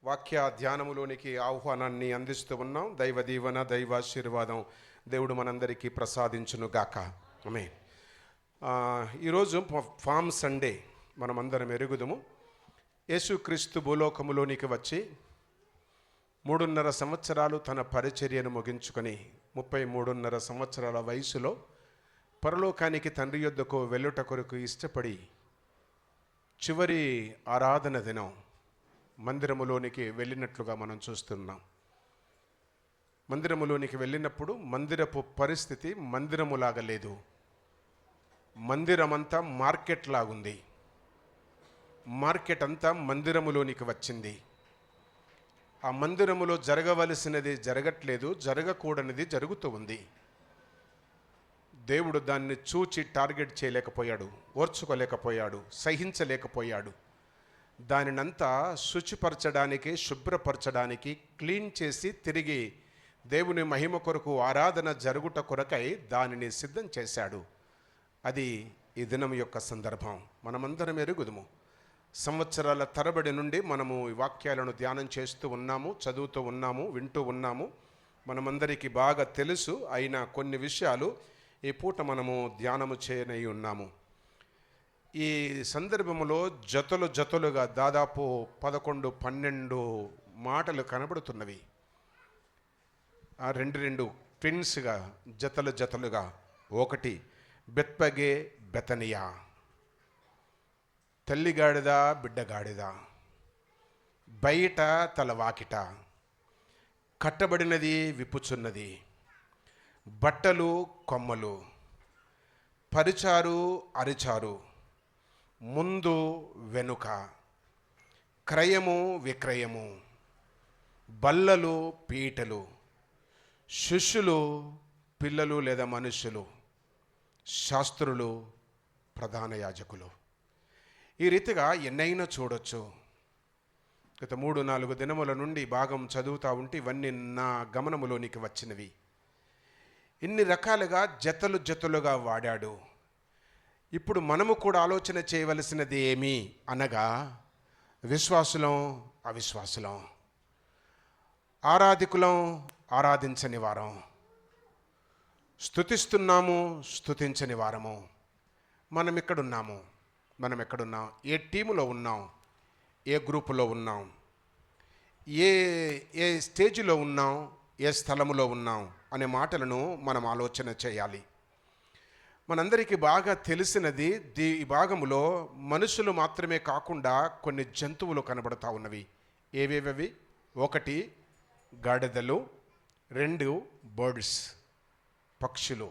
వాక్య ధ్యానములోనికి ఆహ్వానాన్ని అందిస్తూ ఉన్నాం. దైవ దీవెన, దైవాశీర్వాదం దేవుడు మనందరికీ ప్రసాదించును గాక. ఆమేన్. ఈరోజు ఫామ్ సండే మనమందరం ఎరుగుదుము. యేసుక్రీస్తు భూలోకములోనికి వచ్చి 3.5 సంవత్సరాలు తన పరిచర్యను ముగించుకొని 33.5 సంవత్సరాల వయసులో పరలోకానికి తండ్రి యొద్దకు వెళ్ళుట కొరకు ఇష్టపడి చివరి ఆరాధన దినం మందిరములోనికి వెళ్ళినట్లుగా మనం చూస్తున్నాం. మందిరములోనికి వెళ్ళినప్పుడు మందిరపు పరిస్థితి మందిరములాగా లేదు. మందిరమంతా మార్కెట్ లాగుంది. మార్కెట్ అంతా మందిరములోనికి వచ్చింది. ఆ మందిరములో జరగవలసినది జరగట్లేదు, జరగకూడనిది జరుగుతూ ఉంది. దేవుడు దాన్ని చూచి టార్గెట్ చేయలేకపోయాడు, ఓర్చుకోలేకపోయాడు, సహించలేకపోయాడు. దానినంతా శుచిపరచడానికి, శుభ్రపరచడానికి, క్లీన్ చేసి తిరిగి దేవుని మహిమ కొరకు ఆరాధన జరుగుట కొరకై దానిని సిద్ధం చేశాడు. అది ఈ దినం యొక్క సందర్భం. మనమందరం ఎరుగుదుము. సంవత్సరాల తరబడి నుండి మనము ఈ వాక్యాలను ధ్యానం చేస్తూ ఉన్నాము, చదువుతూ ఉన్నాము, వింటూ ఉన్నాము. మనమందరికీ బాగా తెలుసు అయిన కొన్ని విషయాలు ఈ పూట మనము ధ్యానము చేయనై ఉన్నాము. ఈ సందర్భంలో జతలుగా దాదాపు 11-12 మాటలు కనబడుతున్నవి. ఆ రెండు ట్విన్స్గా జతలుగా. ఒకటి బెత్పగే బెతనియా, తల్లిగాడిద బిడ్డగాడిద, బయట తలవాకిట, కట్టబడినది విప్పుచున్నది, బట్టలు కొమ్మలు, పరిచారు అరిచారు, ముందు వెనుక, క్రయము విక్రయము, బల్లలు పీటలు, శిష్యులు పిల్లలు లేదా మనుష్యులు, శాస్త్రులు ప్రధాన యాజకులు. ఈ రీతిగా ఎన్నైనా చూడొచ్చు. గత 3-4 దినముల నుండి భాగం చదువుతూ ఉంటే ఇవన్నీ నా గమనములోనికి వచ్చినవి. ఇన్ని రకాలుగా జతలుగా వాడాడు. ఇప్పుడు మనము కూడా ఆలోచన చేయవలసినది ఏమి అనగా, విశ్వాసులం అవిశ్వాసులం, ఆరాధికులం ఆరాధించని వారం, స్తుతిస్తున్నాము స్తుతించని వారము. మనం ఎక్కడున్నాం, ఏ టీములో ఉన్నాం, ఏ గ్రూపులో ఉన్నాం, ఏ స్టేజ్లో ఉన్నాం, ఏ స్థలములో ఉన్నాం అనే మాటలను మనం ఆలోచన చేయాలి. మనందరికీ బాగా తెలిసినది ఈ భాగములో మనుషులు మాత్రమే కాకుండా కొన్ని జంతువులు కనబడతా ఉన్నవి. ఏవేవి? 1 గాడిదలు, 2 బర్డ్స్ పక్షులు.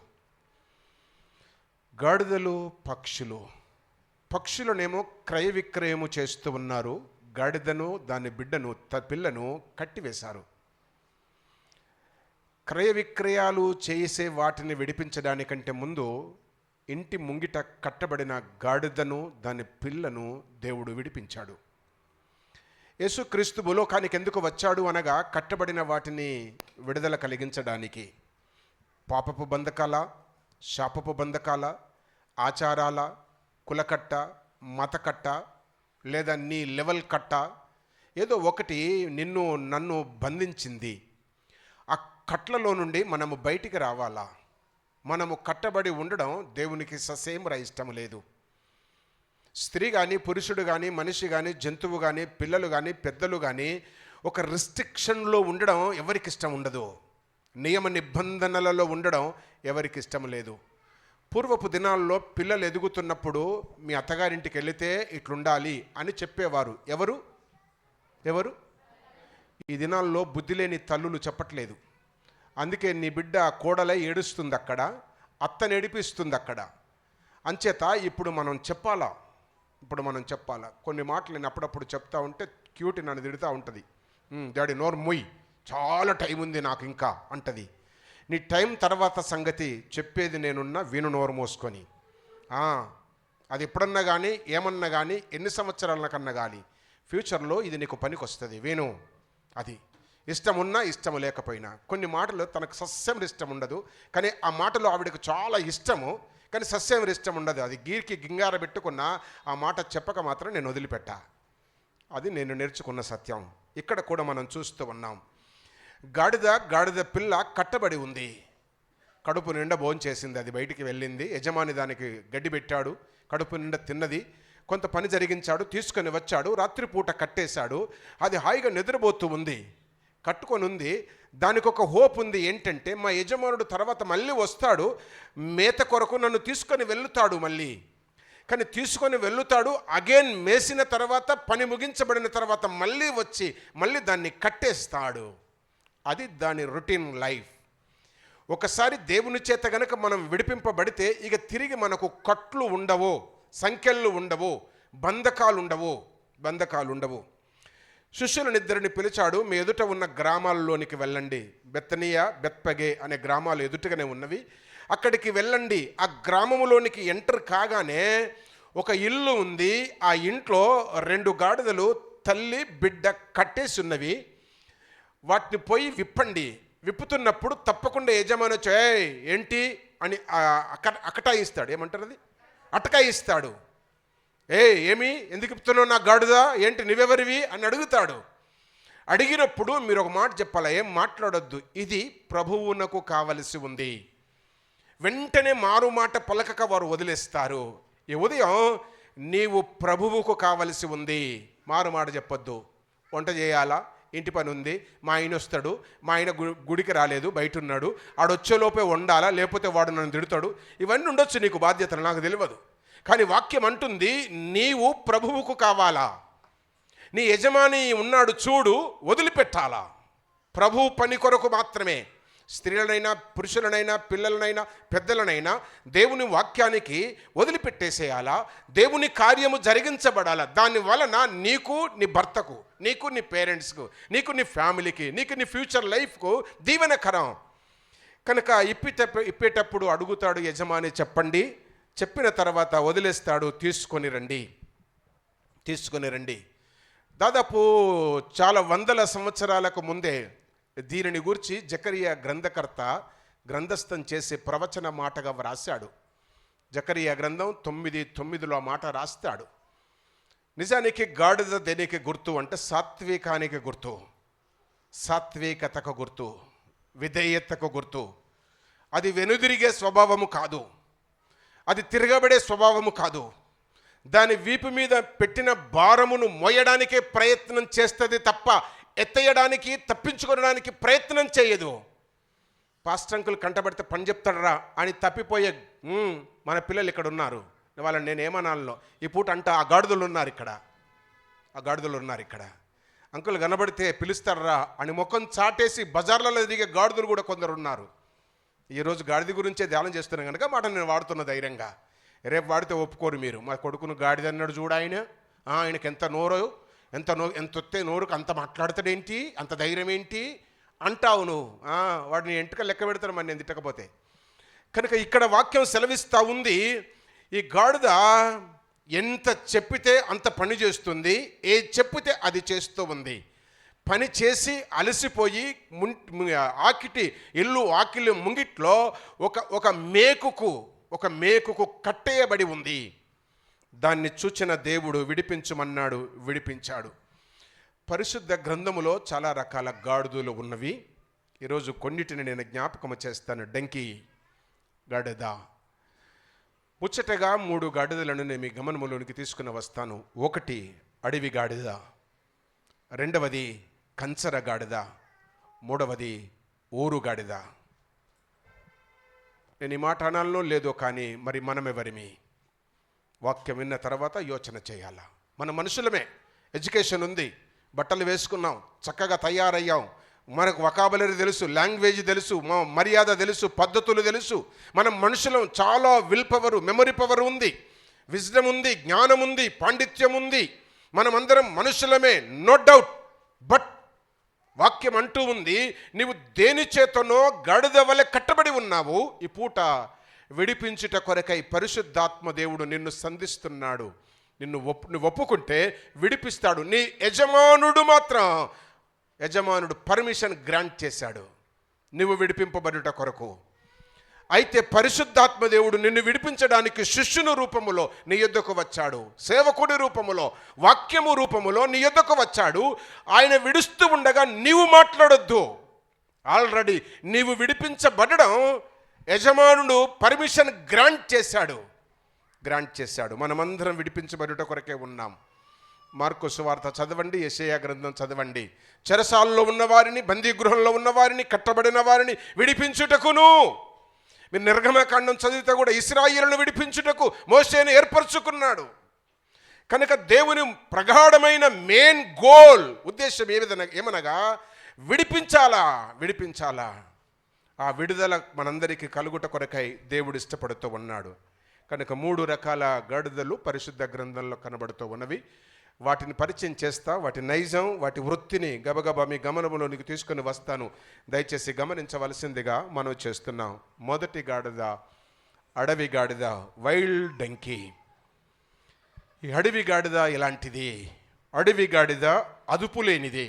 గాడిదలు పక్షులు. పక్షులనేమో క్రయ విక్రయము చేస్తూ ఉన్నారు. గాడిదను దాని బిడ్డను పిల్లను కట్టివేశారు. క్రయ విక్రయాలు చేసే వాటిని విడిపించడానికంటే ముందు ఇంటి ముంగిట కట్టబడిన గాడిదను దాని పిల్లను దేవుడు విడిపించాడు. యేసుక్రీస్తు భూలోకానికి ఎందుకు వచ్చాడు అనగా, కట్టబడిన వాటిని విడుదల కలిగించడానికి. పాపపు బంధకాల, శాపపు బంధకాల, ఆచారాల, కులకట్ట, మతకట్ట, లేదా నీ లెవెల్ కట్ట, ఏదో ఒకటి నిన్ను నన్ను బంధించింది. ఆ కట్లలో నుండి మనము బయటికి రావాలా. మనము కట్టబడి ఉండడం దేవునికి ససేమరా ఇష్టం లేదు. స్త్రీ కానీ, పురుషుడు కానీ, మనిషి కానీ, జంతువు కానీ, పిల్లలు కానీ, పెద్దలు కానీ ఒక రిస్ట్రిక్షన్లో ఉండడం ఎవరికి ఇష్టం ఉండదు. నియమ నిబంధనలలో ఉండడం ఎవరికి ఇష్టం లేదు. పూర్వపు దినాల్లో పిల్లలు ఎదుగుతున్నప్పుడు మీ అత్తగారింటికి వెళితే ఇట్లుండాలి అని చెప్పేవారు. ఎవరు? ఈ దినాల్లో బుద్ధి లేని తల్లులు చెప్పట్లేదు. అందుకే నీ బిడ్డ కోడలై ఏడుస్తుంది అక్కడ, అత్తని ఏడిపిస్తుంది అక్కడ. అంచేత ఇప్పుడు మనం చెప్పాలా. కొన్ని మాటలు నేను అప్పుడప్పుడు చెప్తా ఉంటే క్యూట్ నన్ను తిడుతూ ఉంటుంది. డాడీ నోరు మొయ్యి, చాలా టైం ఉంది నాకు ఇంకా అంటది. నీ టైం తర్వాత సంగతి చెప్పేది నేనున్నా, విను నోరు మోసుకొని. అది ఎప్పుడన్నా కానీ, ఏమన్నా కానీ, ఎన్ని సంవత్సరాల కన్నా కానీ ఫ్యూచర్లో ఇది నీకు పనికి వస్తుంది. విను. అది ఇష్టం ఉన్నా ఇష్టం లేకపోయినా. కొన్ని మాటలు తనకు సస్యం ఇష్టం ఉండదు, కానీ ఆ మాటలు ఆవిడకు చాలా ఇష్టము, కానీ సస్యం ఇష్టం ఉండదు. అది గీరికి గింగార పెట్టుకున్నా ఆ మాట చెప్పక మాత్రం నేను వదిలిపెట్టా. అది నేను నేర్చుకున్న సత్యం. ఇక్కడ కూడా మనం చూస్తూ ఉన్నాం. గాడిద పిల్ల కట్టబడి ఉంది. కడుపు నిండా భోంచేసింది, అది బయటికి వెళ్ళింది. యజమాని దానికి గడ్డి పెట్టాడు, కడుపు నిండా తిన్నది. కొంత పని జరిగించాడు, తీసుకొని వచ్చాడు, రాత్రిపూట కట్టేశాడు. అది హాయిగా నిద్రపోతూ ఉంది, కట్టుకొని ఉంది. దానికి ఒక హోప్ ఉంది, ఏంటంటే మా యజమానుడు తర్వాత మళ్ళీ వస్తాడు, మేత కొరకు నన్ను తీసుకొని వెళ్తాడు మళ్ళీ. కానీ తీసుకొని వెళ్తాడు, అగైన్ మేసిన తర్వాత, పని ముగించబడిన తర్వాత మళ్ళీ వచ్చి మళ్ళీ దాన్ని కట్టేస్తాడు. అది దాని రొటీన్ లైఫ్. ఒకసారి దేవుని చేత గనక మనం విడిపింపబడితే ఇక తిరిగి మనకు కట్లు ఉండవు, సంఖ్యలు ఉండవు, బంధకాలు ఉండవు. శిష్యులనిద్దరిని పిలిచాడు, మీ ఎదుట ఉన్న గ్రామాల్లోనికి వెళ్ళండి. బెతనియా, బెత్పగే అనే గ్రామాలు ఎదుటగానే ఉన్నవి, అక్కడికి వెళ్ళండి. ఆ గ్రామంలోనికి ఎంటర్ కాగానే ఒక ఇల్లు ఉంది. ఆ ఇంట్లో 2 గాడిదలు తల్లి బిడ్డ కట్టేసి ఉన్నవి. వాటిని పోయి విప్పండి. విప్పుతున్నప్పుడు తప్పకుండా యజమాని వచ్చి ఏంటి అని అకటాయిస్తాడు. ఏమంటారు అది? అటకాయిస్తాడు. ఏమి ఎందుకు విప్పుతున్నావు నా గాడిద, ఏంటి నువ్వెవరివి అని అడుగుతాడు. అడిగినప్పుడు మీరు ఒక మాట చెప్పాలా, ఏం మాట్లాడొద్దు, ఇది ప్రభువునకు కావలసి ఉంది. వెంటనే మారు మాట పలకక వారు వదిలేస్తారు. ఈ ఉదయం నీవు ప్రభువుకు కావలసి ఉంది, మారు మాట చెప్పొద్దు. వంట చేయాలా, ఇంటి పని ఉంది, మా ఆయన వస్తాడు, మా ఆయన గుడికి రాలేదు, బయట ఉన్నాడు, ఆడొచ్చేలోపే వండాలా, లేకపోతే వాడు నన్ను తిడతాడు. ఇవన్నీ ఉండొచ్చు నీకు బాధ్యతలు, నాకు తెలియదు. కానీ వాక్యం అంటుంది నీవు ప్రభువుకు కావాలా. నీ యజమాని ఉన్నాడు చూడు, వదిలిపెట్టాలా. ప్రభువు పని కొరకు మాత్రమే. స్త్రీలనైనా పురుషులనైనా పిల్లలనైనా పెద్దలనైనా దేవుని వాక్యానికి వదిలిపెట్టేసేయాలా. దేవుని కార్యము జరిగించబడాలా. దాని వలన నీకు, నీ భర్తకు, నీకు, నీ పేరెంట్స్కు, నీకు, నీ ఫ్యామిలీకి, నీకు, నీ ఫ్యూచర్ లైఫ్కు దీవెనకరం. కనుక ఇప్పేటప్పుడు అడుగుతాడు యజమాని, చెప్పండి. చెప్పిన తర్వాత వదిలేస్తాడు, తీసుకొని రండి. దాదాపు చాలా వందల సంవత్సరాలకు ముందే దీనిని గురించి జకరియా గ్రంథకర్త గ్రంథస్థం చేసి ప్రవచన మాటగా వ్రాశాడు. జకరియా గ్రంథం 9:9 మాట రాస్తాడు. నిజానికి గాడిద దేనికి గుర్తు అంటే సాత్వికానికి గుర్తు, సాత్వికతకు గుర్తు, విధేయతకు గుర్తు. అది వెనుదిరిగే స్వభావము కాదు, అది తిరగబడే స్వభావము కాదు. దాని వీపు మీద పెట్టిన భారమును మోయడానికే ప్రయత్నం చేస్తుంది తప్ప ఎత్తేయడానికి, తప్పించుకోవడానికి ప్రయత్నం చేయదు. పాస్టర్ అంకుల్ కంటబడితే పని చెప్తాడరా అని తప్పిపోయే మన పిల్లలు ఇక్కడ ఉన్నారు. వాళ్ళని నేను ఏమనాలను ఈ పూట అంట, ఆ గాడిదలు ఉన్నారు ఇక్కడ. అంకుల్ కనబడితే పిలుస్తాడరా అని ముఖం చాటేసి బజార్లలో దిగే గాడిదలు కూడా కొందరు ఉన్నారు. ఈరోజు గాడిద గురించే ధ్యానం చేస్తున్నాం కనుక మాట నేను వాడుతున్న ధైర్యంగా. రేపు వాడితే ఒప్పుకోరు మీరు. మా కొడుకును గాడిద అన్నాడు చూడు, ఆయనకి ఎంత వస్తే నోరుకు అంత మాట్లాడతాడేంటి, అంత ధైర్యం ఏంటి అంటావు నువ్వు. వాడిని ఎంటక లెక్క పెడతాను మరి నేను తిట్టకపోతే. కనుక ఇక్కడ వాక్యం సెలవిస్తూ ఉంది, ఈ గాడిద ఎంత చెప్పితే అంత పని చేస్తుంది, ఏది చెప్పితే అది చేస్తూ ఉంది. పని చేసి అలసిపోయి ఆకిలి ముంగిట్లో ఒక మేకుకు కట్టేయబడి ఉంది. దాన్ని చూచిన దేవుడు విడిపించమన్నాడు, విడిపించాడు. పరిశుద్ధ గ్రంథములో చాలా రకాల గాడిదలు ఉన్నవి. ఈరోజు కొన్నిటిని నేను జ్ఞాపకం చేస్తాను. డంకీ గాడిద. ముచ్చటగా 3 గాడిదలను నేను మీ గమనములోనికి తీసుకుని వస్తాను. 1 అడవి గాడిద, 2వది కంచర గాడిద, 3వది ఊరు గాడిద. నేను ఈ మాట అనాలో లేదో కానీ మరి మనమెవరిమి? వాక్యం విన్న తర్వాత యోచన చేయాలా. మన మనుషులమే, ఎడ్యుకేషన్ ఉంది, బట్టలు వేసుకున్నాం, చక్కగా తయారయ్యాం, మనకు వొకాబులరీ తెలుసు, లాంగ్వేజ్ తెలుసు, మర్యాద తెలుసు, పద్ధతులు తెలుసు. మనం మనుషులం, చాలా విల్ పవరు, మెమరీ పవర్ ఉంది, విజ్డమ్ ఉంది, జ్ఞానం ఉంది, పాండిత్యం ఉంది. మనమందరం మనుషులమే, నో డౌట్. బట్ వాక్యం అంటూ ఉంది, నీవు దేని చేతనో గాడిద వలె కట్టబడి ఉన్నావు. ఈ పూట విడిపించుట కొరకై పరిశుద్ధాత్మ దేవుడు నిన్ను సంధిస్తున్నాడు. నువ్వు ఒప్పుకుంటే విడిపిస్తాడు. నీ యజమానుడు పర్మిషన్ గ్రాంట్ చేశాడు నువ్వు విడిపింపబడుట కొరకు. అయితే పరిశుద్ధాత్మ దేవుడు నిన్ను విడిపించడానికి శిష్యుని రూపములో నీ యొద్దకు వచ్చాడు, సేవకుడి రూపములో, వాక్యము రూపములో నీ యొద్దకు వచ్చాడు. ఆయన విడుస్తూ ఉండగా నీవు మాట్లాడొద్దు. ఆల్రెడీ నీవు విడిపించబడడం యజమానుడు పర్మిషన్ గ్రాంట్ చేశాడు. మనమందరం విడిపించబడుట కొరకే ఉన్నాం. మార్కు సువార్త చదవండి, యెషయా గ్రంథం చదవండి. చెరసాలలో ఉన్నవారిని, బందీగృహంలో ఉన్నవారిని, కట్టబడిన వారిని విడిపించుటకును, మీరు నిర్గమకాండం చదివితే కూడా ఇశ్రాయేలును విడిపించుటకు మోషేను ఏర్పరచుకున్నాడు. కనుక దేవుని ప్రగాఢమైన మెయిన్ గోల్, ఉద్దేశం ఏమనగా విడిపించాలా. ఆ విడుదల మనందరికీ కలుగుట కొరకై దేవుడు ఇష్టపడుతూ ఉన్నాడు. కనుక 3 రకాల గాడిదలు పరిశుద్ధ గ్రంథంలో కనబడుతూ ఉన్నవి. వాటిని పరిచయం చేస్తా, వాటి నైజం, వాటి వృత్తిని గబగబా మీ గమనంలోనికి తీసుకొని వస్తాను. దయచేసి గమనించవలసిందిగా మనం చేస్తున్నాం. మొదటి గాడిద అడవి గాడిద, వైల్డ్ డంకీ. ఈ అడవి గాడిద ఇలాంటిది. అడవి గాడిద అదుపు లేనిది.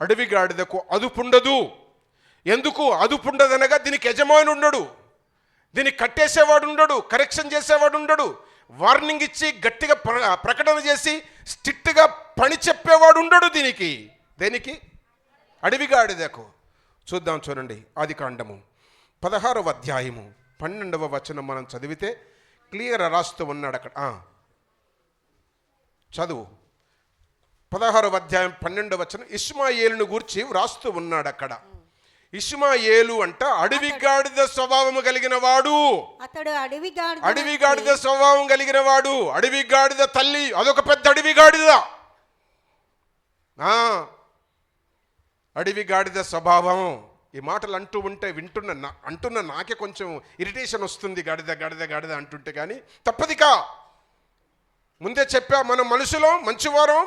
అడవి గాడిదకు అదుపుండదు. ఎందుకు అదుపుండదనగా దీనికి యజమాని ఉండడు, దీన్ని కట్టేసేవాడు ఉండడు, కరెక్షన్ చేసేవాడు ఉండడు, వార్నింగ్ ఇచ్చి గట్టిగా ప్రకటన చేసి స్ట్రిక్ట్గా పని చెప్పేవాడు ఉండడు దేనికి అడవి గాడిదకు. చూడండి ఆదికాండము 16వ అధ్యాయము 12వ వచనం మనం చదివితే క్లియర్ రాస్తూ ఉన్నాడు అక్కడ. చదువు. 16వ అధ్యాయం 12వ వచనం ఇష్మాయేలును గూర్చి వ్రాస్తూ ఉన్నాడు అక్కడ. ఇష్మాయేలు అంట అడవి గాడిద స్వభావము కలిగిన వాడు. అతడు అడవి గాడిద స్వభావం కలిగిన వాడు. అడవి గాడిద తల్లి అదొక పెద్ద అడవి గాడిద. అడవి గాడిద స్వభావం. ఈ మాటలు అంటున్న నాకే కొంచెం ఇరిటేషన్ వస్తుంది. గాడిద అంటుంటే కానీ తప్పదికా. ముందే చెప్పా, మనం మనుషులం, మంచివారం,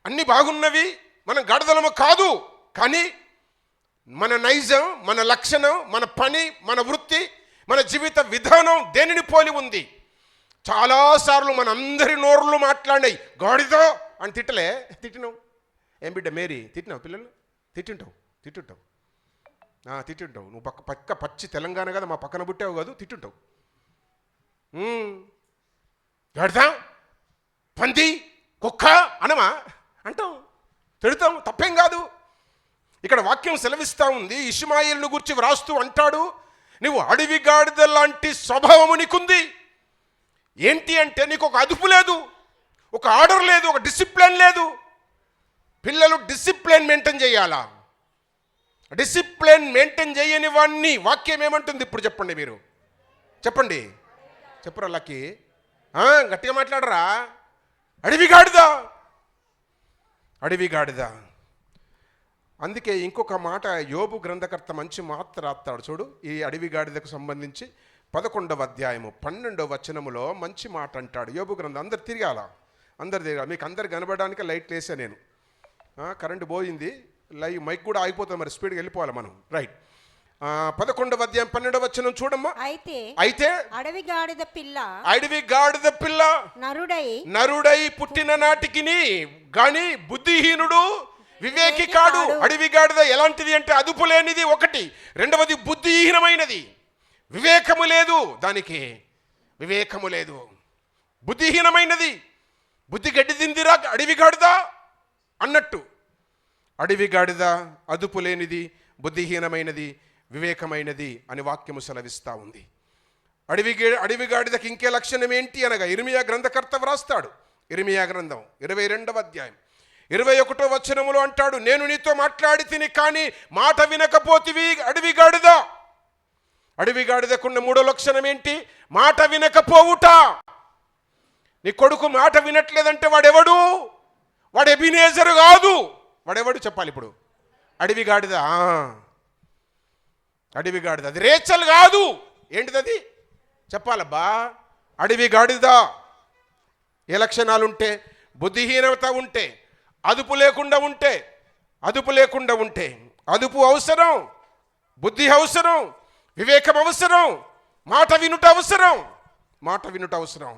అన్ని బాగున్నవి, మనం గాడిదలము కాదు. కానీ మన నైజం, మన లక్షణం, మన పని, మన వృత్తి, మన జీవిత విధానం దేనిని పోలి ఉంది? చాలాసార్లు మన అందరి నోరులు మాట్లాడినాయి గాడిదో అని తిట్టినావు. ఏం బిడ్డ మేరీ, తిట్టినావు? పిల్లలు తిట్టింటావు. నువ్వు పక్క పచ్చి తెలంగాణ కదా, మా పక్కన పుట్టావు కాదు, తిట్టింటావు. గాడిదా, పంది, కుక్క అనమా అంటాం, తిడతాం, తప్పేం కాదు. ఇక్కడ వాక్యం సెలవిస్తూ ఉంది. ఇష్మాయేలును గురించి వ్రాస్తూ అంటాడు, నువ్వు అడవి గాడిద లాంటి స్వభావము నీకుంది. ఏంటి అంటే నీకు ఒక అదుపు లేదు, ఒక ఆర్డర్ లేదు, ఒక డిసిప్లిన్ లేదు. పిల్లలు డిసిప్లిన్ మెయింటైన్ చేయాలా? డిసిప్లిన్ మెయింటైన్ చేయని వాడిని వాక్యం ఏమంటుంది? ఇప్పుడు చెప్పండి, మీరు చెప్పరా లక్కి, గట్టిగా మాట్లాడరా. అడవి గాడిద. అందుకే ఇంకొక మాట యోబు గ్రంథకర్త మంచి మాట రాస్తాడు చూడు. ఈ అడవి గాడిదకు సంబంధించి 11వ అధ్యాయము 12వ వచనములో మంచి మాట అంటాడు. యోబు గ్రంథం అందరు తిరగాల, మీకు అందరు కనబడడానికి లైట్లు వేసా నేను. కరెంటు పోయింది, లైవ్ మైక్ కూడా ఆగిపోతుంది, మరి స్పీడ్గా వెళ్ళిపోవాలి మనం. రైట్. 11వ అధ్యాయం 12వ వచనం చూడమ్మా. అయితే అడవి గాడిద పిల్ల నరుడై పుట్టిన నాటికి గాని బుద్ధిహీనుడు వివేకి కాడు. అడవి గాడిద ఎలాంటిది అంటే అదుపు లేనిది ఒకటి, రెండవది బుద్ధిహీనమైనది. వివేకము లేదు, దానికి వివేకము లేదు, బుద్ధిహీనమైనది. బుద్ధి గడ్డి తిందిరా అడవి గాడిద అన్నట్టు. అడవి గాడిద అదుపు లేనిది, బుద్ధిహీనమైనది, వివేకమైనది అని వాక్యము సెలవిస్తూ ఉంది. అడవి గాడిదకి ఇంకే లక్షణం ఏంటి అనగా ఇర్మియా గ్రంథకర్త వ్రాస్తాడు. ఇర్మియా గ్రంథం 22వ అధ్యాయం 21వ వచనములో అంటాడు, నేను నీతో మాట్లాడి తిని కానీ మాట వినకపోతివి అడవి గాడిద. అడవి గాడిదకున్న 3వ లక్షణం ఏంటి? మాట వినకపోవుట. నీ కొడుకు మాట వినట్లేదంటే వాడెవడు? వాడు ఎబినేజరు కాదు. వాడెవడు చెప్పాలి ఇప్పుడు? అడవి గాడిద. అది రేచల్ కాదు. ఏంటిది అది చెప్పాలబ్బా? అడవి గాడిద. ఏ లక్షణాలుంటే? బుద్ధిహీనత ఉంటే, అదుపు లేకుండా ఉంటే, అదుపు అవసరం, బుద్ధి అవసరం, వివేకం అవసరం, మాట వినుట అవసరం.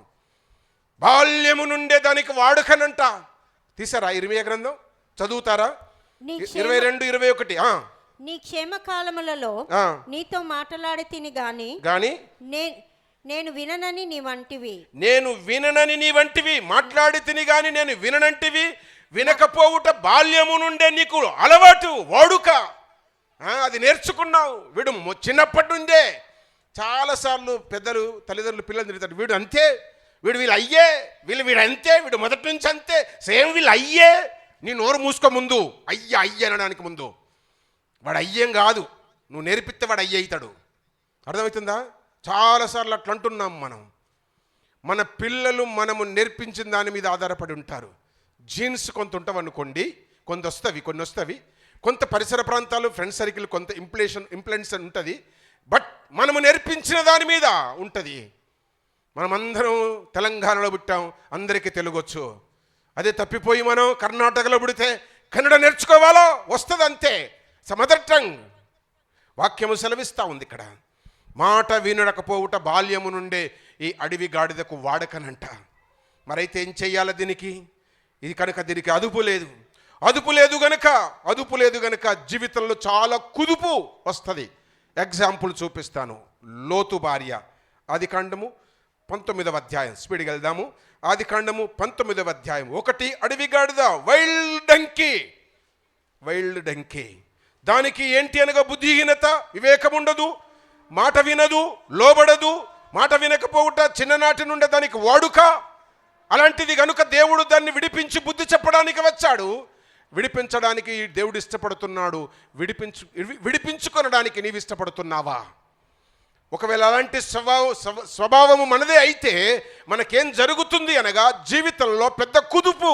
బాల్యము నుండే దానికి వాడుకనంట. తీసారా ఇర్మియా గ్రంథం? చదువుతారా? 22, 21. నీ క్షేమకాలములలో ఆ, నీతో మాట్లాడి తిని గాని గాని నేను విననని నీ వంటివి. నేను విననని నీ వంటివి, మాట్లాడి తిని గాని నేను విననంటివి. వినకపోవుట బాల్యము నుండే నీకు అలవాటు, వాడుక. అది నేర్చుకున్నావు. వీడు చిన్నప్పటి నుండే చాలాసార్లు పెద్దలు తల్లిదండ్రులు పిల్లలు తిరుగుతారు, వీడు అంతే, వీళ్ళు అయ్యే, వీడు అంతే, వీడు మొదటి నుంచి అంతే, సేమ్ వీళ్ళు అయ్యే. నీ నోరు మూసుకో ముందు, అయ్యే అనడానికి ముందు. వాడు అయ్యేం కాదు, నువ్వు నేర్పిస్తే వాడు అయ్యే అవుతాడు. అర్థమవుతుందా? చాలాసార్లు అట్లా అంటున్నాం మనం. మన పిల్లలు మనము నేర్పించిన దాని మీద ఆధారపడి ఉంటారు. జీన్స్ కొంత ఉంటావు అనుకోండి, కొన్ని వస్తవి, కొంత పరిసర ప్రాంతాలు ఫ్రెండ్ సర్కిల్ కొంత ఇంప్లెన్స్ ఉంటుంది. బట్ మనము నేర్పించిన దాని మీద ఉంటుంది. మనమందరం తెలంగాణలో పుట్టాం, అందరికీ తెలుగొచ్చు. అదే తప్పిపోయి మనం కర్ణాటకలో పుడితే కన్నడ నేర్చుకోవాలో వస్తుంది, అంతే. Mother tongue. వాక్యము సెలవిస్తూ ఉంది ఇక్కడ. మాట వినడకపోవుట బాల్యము నుండే ఈ అడవి గాడిదకు వాడకనంట. మరైతే ఏం చెయ్యాలి దీనికి? ఇది కనుక దీనికి అదుపు లేదు గనుక జీవితంలో చాలా కుదుపు వస్తుంది. ఎగ్జాంపుల్ చూపిస్తాను. లోతు భార్య, ఆదికాండము 19వ అధ్యాయం. స్పీడ్గా వెళ్దాము. ఆదికాండము 19వ అధ్యాయం 1. అడవి గాడిద, వైల్డ్ డంకీ. దానికి ఏంటి అనగా బుద్ధిహీనత, వివేకం ఉండదు, మాట వినదు, లోబడదు. మాట వినకపోవుట చిన్ననాటి నుండి దానికి వాడుక. అలాంటిది కనుక దేవుడు దాన్ని విడిపించి బుద్ధి చెప్పడానికి వచ్చాడు. విడిపించడానికి దేవుడు ఇష్టపడుతున్నాడు. విడిపించుకొనడానికి నీవు ఇష్టపడుతున్నావా? ఒకవేళ అలాంటి స్వభావము మనదే అయితే మనకేం జరుగుతుంది అనగా జీవితంలో పెద్ద కుదుపు.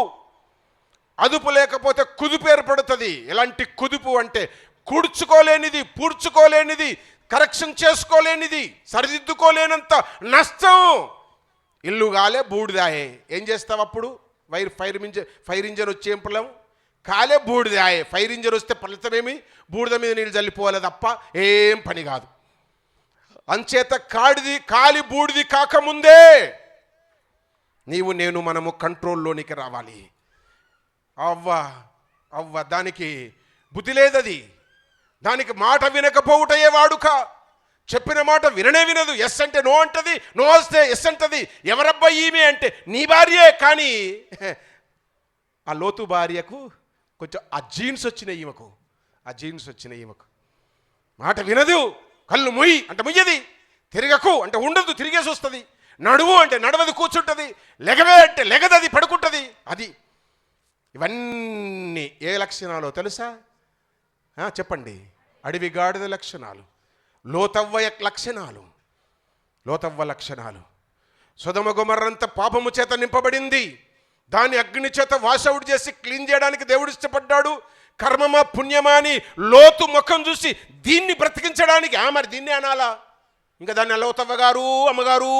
అదుపు లేకపోతే కుదుపు ఏర్పడుతుంది. ఎలాంటి కుదుపు అంటే కూర్చుకోలేనిది, పూడ్చుకోలేనిది, కరెక్షన్ చేసుకోలేనిది, సరిదిద్దుకోలేనంత నష్టం. ఇల్లు కాలే బూడిదాయే, ఏం చేస్తావు అప్పుడు? ఫైర్ ఇంజన్ వచ్చి ఏం పొలం కాలే బూడిదాయే. ఫైర్ ఇంజన్ వస్తే ఫలితమేమి? బూడిద మీద నీళ్ళు చల్లిపోవాలి తప్ప ఏం పని కాదు. అంచేత కాలి బూడిది కాకముందే నేను మనము కంట్రోల్లోనికి రావాలి. అవ్వ దానికి బుద్ధి లేదది. దానికి మాట వినకపోవుటయే వాడుక. చెప్పిన మాట వినదు. ఎస్ అంటే నో అంటది, నో వస్తే ఎస్ అంటది. ఎవరబ్బా ఈమె అంటే నీ భార్యే. కానీ ఆ లోతు భార్యకు కొంచెం ఆ జీన్స్ వచ్చిన ఈమెకు మాట వినదు. కళ్ళు మొయ్యి అంటే మొయ్యది, తిరగకు అంటే ఉండదు, తిరిగేసి వస్తుంది. నడువు అంటే నడవది, కూర్చుంటుంది. లెగవే అంటే లెగదది, పడుకుంటుంది. అది ఇవన్నీ ఏ లక్షణాలో తెలుసా? చెప్పండి. అడవి గాడిద లక్షణాలు, లోతవ్వ లక్షణాలు. సొదొమ గొమొర్రంత పాపము చేత నింపబడింది. దాన్ని అగ్ని చేత వాషౌట్ చేసి క్లీన్ చేయడానికి దేవుడు ఇష్టపడ్డాడు. కర్మమా పుణ్యమా అని లోతు ముఖం చూసి దీన్ని బ్రతికించడానికి మరి దీన్నే అనాలా? ఇంకా దాన్ని లోతవ్వ గారు, అమ్మగారు,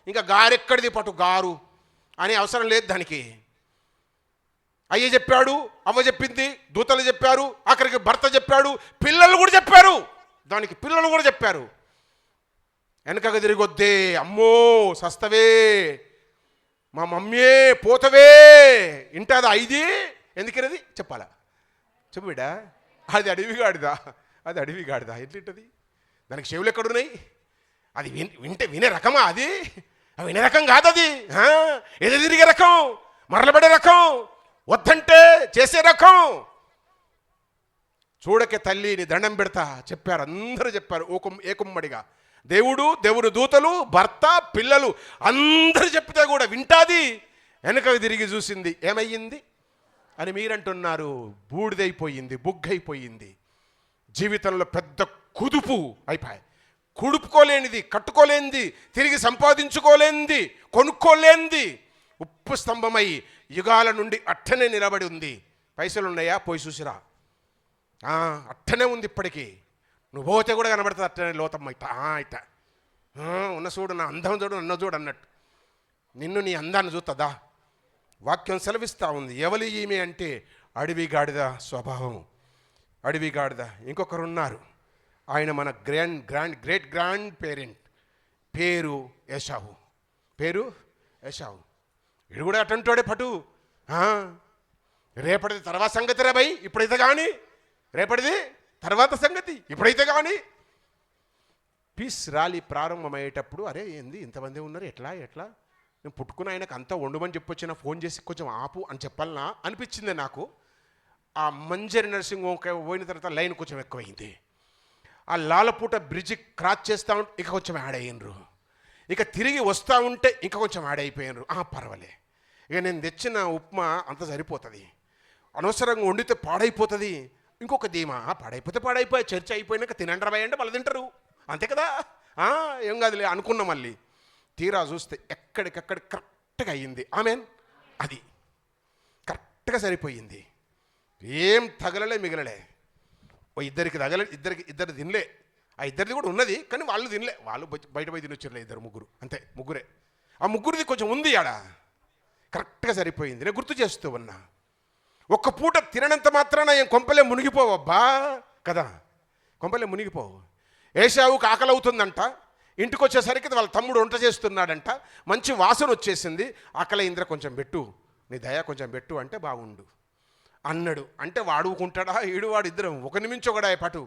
ఇంకా గారెక్కడిది పటు గారు అనే అవసరం లేదు దానికి. అయ్య చెప్పాడు, అవ్వ చెప్పింది, దూతలు చెప్పారు, ఆఖరికి భర్త చెప్పాడు, పిల్లలు కూడా చెప్పారు. వెనకగా తిరిగొద్దే, అమ్మో సస్తవే, మా మమ్మీ పోతవే, ఇంటదా ఇది ఎందుకనేది చెప్పాలా? చెప్పు బిడ్డ. అది అడవి గాడిదా ఎట్లుంటుంది? దానికి చెవులు ఎక్కడున్నాయి? అది వినే రకమా? అది వినే రకం కాదు. అది ఎదురు తిరిగే రకం, మరలబడే రకం, వద్దంటే చేసే రకం. చూడకే తల్లి నీ దండం పెడతా చెప్పారు, అందరూ చెప్పారు ఏకుమ్మడిగా. దేవుడు దూతలు, భర్త, పిల్లలు అందరూ చెప్తే కూడా వింటాది. వెనకకు తిరిగి చూసింది, ఏమయ్యింది అని మీరంటున్నారు? బూడిదైపోయింది, బుగ్గైపోయింది. జీవితంలో పెద్ద కుదుపు అయిపోయి, కుడుపుకోలేనిది, కట్టుకోలేనిది, తిరిగి సంపాదించుకోలేనిది, కొనుక్కోలేనిది, ఉప్పు స్తంభమై యుగాల నుండి అట్టనే నిలబడి ఉంది. పైసలు ఉన్నాయా? పోయి చూసిరా, అట్టనే ఉంది ఇప్పటికీ. నువ్వు పోతే కూడా కనబడుతుంది అట్టనే లోతమ్మ. ఇట్ట ఉన్న చూడు, నా అందం చూడు, నన్ను చూడు అన్నట్టు. నిన్ను నీ అందాన్ని చూస్తుందా? వాక్యం సెలవిస్తూ ఉంది. ఎవలి ఈమె అంటే అడవి గాడిద స్వభావం, అడవి గాడిద. ఇంకొకరు ఉన్నారు, ఆయన మన గ్రేట్ గ్రాండ్ పేరెంట్, పేరు ఏశావు. వీడు కూడా అటంటోడే పటు. రేపటిది తర్వాత సంగతి రా భయ్, ఇప్పుడు ఇది కానీ రేపటిది తర్వాత సంగతి ఇప్పుడైతే కానీ. పీస్ ర్యాలీ ప్రారంభమయ్యేటప్పుడు అరే ఏంది ఇంతమంది ఉన్నారు, ఎట్లా నేను పుట్టుకున్న ఆయనకు అంతా వండమని చెప్పొచ్చిన, ఫోన్ చేసి కొంచెం ఆపు అని చెప్పాలనా అనిపించింది నాకు. ఆ మంజరి నరసింహ పోయిన తర్వాత లైన్ కొంచెం ఎక్కువైంది. ఆ లాలపూట బ్రిడ్జి క్రాస్ చేస్తూ ఉంటే ఇక కొంచెం యాడ్ అయ్యిండ్రు. ఇక తిరిగి వస్తూ ఉంటే ఇంకా కొంచెం యాడ్ అయిపోయినరు. పర్వాలే, ఇక నేను తెచ్చిన ఉప్మా అంత సరిపోతుంది, అనవసరంగా వండితే పాడైపోతుంది. ఇంకొక ధీమా, పాడైపోతే పాడైపోయి చర్చ అయిపోయినాక తినండి రాయండి మళ్ళీ తింటారు, అంతే కదా, ఏం కాదులే అనుకున్నా. మళ్ళీ తీరా చూస్తే ఎక్కడికక్కడ కరెక్ట్గా అయ్యింది. ఆమెన్, అది కరెక్ట్గా సరిపోయింది. ఏం తగలలే మిగలలే. ఇద్దరికి ఇద్దరు తినలే. ఆ ఇద్దరిది కూడా ఉన్నది కానీ వాళ్ళు తినలే, వాళ్ళు బయట పోయి తినొచ్చారులే, ముగ్గురు అంతే, ముగ్గురే. ఆ ముగ్గురిది కొంచెం ఉంది ఆడ, కరెక్ట్గా సరిపోయింది. నేను గుర్తు చేస్తూ ఉన్నా, ఒక్క పూట తిననంత మాత్రాన ఏం కొంపలే మునిగిపోవబ్బా కదా, కొంపలే మునిగిపోవు. ఏశావుకు ఆకలి అవుతుందంట, ఇంటికి వచ్చేసరికి వాళ్ళ తమ్ముడు వంట చేస్తున్నాడంట, మంచి వాసన వచ్చేసింది. ఆకలి ఇంద్ర కొంచెం పెట్టు, నీ దయ కొంచెం పెట్టు అంటే బాగుండు అన్నాడు. అంటే వాడుకుంటాడా వాడు ఇద్దరం ఒకరి మించి ఒకడాయ పటు,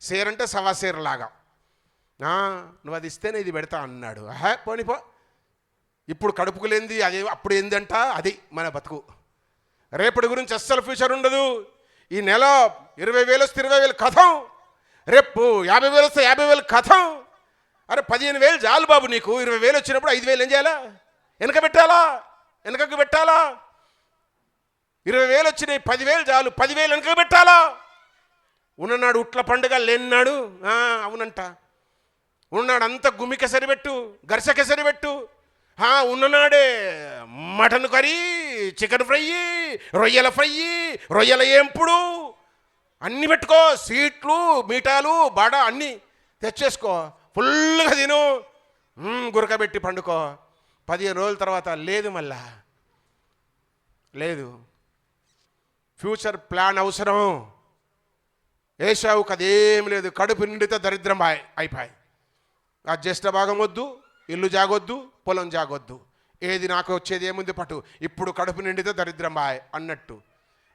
సేరంటే సవా సేరలాగా. నువ్వు అది ఇస్తేనే ఇది పెడతా అన్నాడు. పోనిపో, ఇప్పుడు కడుపుకు లేనిది అది అప్పుడు ఏందంట, అది మన బతుకు. రేపటి గురించి అస్సలు ఫ్యూచర్ ఉండదు. ఈ నెల 20,000 వస్తే 20,000 కథం, రేపు 50,000 వస్తే 50,000 కథం. అరే 15,000 చాలు బాబు నీకు, 20,000 వచ్చినప్పుడు 5,000 ఏం చేయాలా, వెనకకు పెట్టాలా. 20,000 వచ్చినాయి, 10,000 చాలు, 10,000 వెనక పెట్టాలా. ఉన్ననాడు ఉట్ల పండుగ, లేనినాడు అవునంట, ఉన్నాడు అంత గుమ్మిక సరిపెట్టు, గరిసెక సరిపెట్టు. ఉన్ననాడే మటన్ కర్రీ, చికెన్ ఫ్రై, రొయ్యల ఫ్రై, రొయ్యల ఏంపుడు అన్నీ పెట్టుకో, స్వీట్లు మీఠాలు బడ అన్నీ తెచ్చేసుకో, ఫుల్గా తిను, గురకబెట్టి పండుకో. 15 రోజుల తర్వాత లేదు, మళ్ళా లేదు. ఫ్యూచర్ ప్లాన్ అవసరం. ఏశావుకు అదేం లేదు, కడుపు నిండితే దరిద్రం అయిపోయి. ఆ జ్యేష్ఠ భాగం వద్దు, ఇల్లు జాగొద్దు, పొలం జాగొద్దు, ఏది నాకు వచ్చేది ఏముంది పటు, ఇప్పుడు కడుపు నిండితే దరిద్రం బాయ్ అన్నట్టు.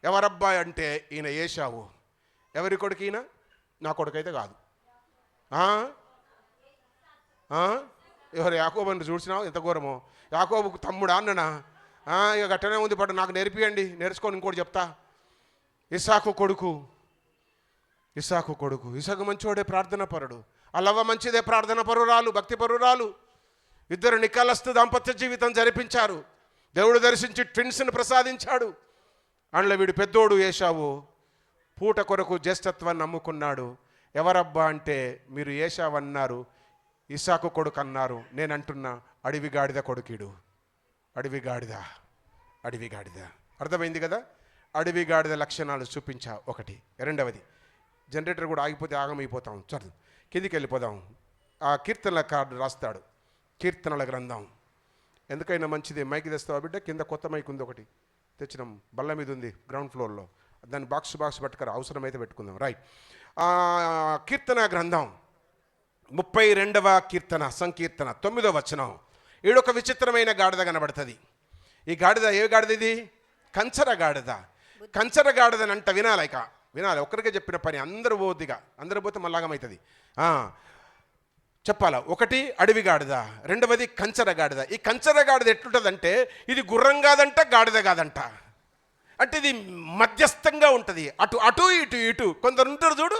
ఎవరబ్బాయి అంటే ఈయన ఏశావు. ఎవరి కొడుకు ఈయన? నా కొడుకు అయితే కాదు. ఎవరు యాకోబు అని చూసినావు, ఎంత ఘోరమో. యాకోబుకు తమ్ముడా అన్ననా? ఇక గట్టనే ఉంది పట్టు, నాకు నేర్పియండి, నేర్చుకొని ఇంకోటి చెప్తా. ఇస్సాకు కొడుకు. ఇసాకు మంచివాడే, ప్రార్థన పరుడు. అలవ్వ మంచిదే, ప్రార్థన పరురాలు, భక్తి పరురాలు. ఇద్దరు నికాలస్తు దాంపత్య జీవితం జరిపించారు. దేవుడు దర్శించి ట్విన్స్ని ప్రసాదించాడు. అందులో వీడు పెద్దోడు ఏశావు పూట కొరకు జ్యేష్ఠత్వాన్ని నమ్ముకున్నాడు. ఎవరబ్బా అంటే మీరు ఏశావు అన్నారు, ఇసాకు కొడుకు అన్నారు. నేను అంటున్నా, అడవి గాడిద కొడుకీడు. అడవి గాడిద అర్థమైంది కదా. అడవి గాడిద లక్షణాలు చూపించా ఒకటి. రెండవది, జనరేటర్ కూడా ఆగిపోతే ఆగమైపోతాం. చదువు కిందికి వెళ్ళిపోదాం. ఆ కీర్తనల కార్డు రాస్తాడు, కీర్తనల గ్రంథం. ఎందుకైనా మంచిది, మైక్ తెస్తావా బిడ్డ? కింద కొత్త మైక్ ఉంది, ఒకటి తెచ్చినాం, బల్ల మీద ఉంది గ్రౌండ్ ఫ్లోర్లో. దాన్ని బాక్స్ పట్టుకరా, అవసరమైతే పెట్టుకుందాం. రైట్. కీర్తన గ్రంథం 32వ కీర్తన, సంకీర్తన 9వ వచనం. ఈడొక విచిత్రమైన గాడిద కనబడుతుంది. ఈ గాడిద ఏ గాడిద? ఇది కంచర గాడిద. కంచర గాడిదనంట వినాలి, ఒక్కరికే చెప్పిన పని, అందరూ పోతే మళ్ళాగమవుతుంది. చెప్పాలా? ఒకటి అడవి గాడిద, రెండవది కంచర గాడిద. ఈ కంచర గాడిద ఎట్లుంటుందంటే, ఇది గుర్రం కాదంట, గాడిద కాదంట, అంటే ఇది మధ్యస్థంగా ఉంటుంది. అటు ఇటు కొందరు ఉంటారు చూడు,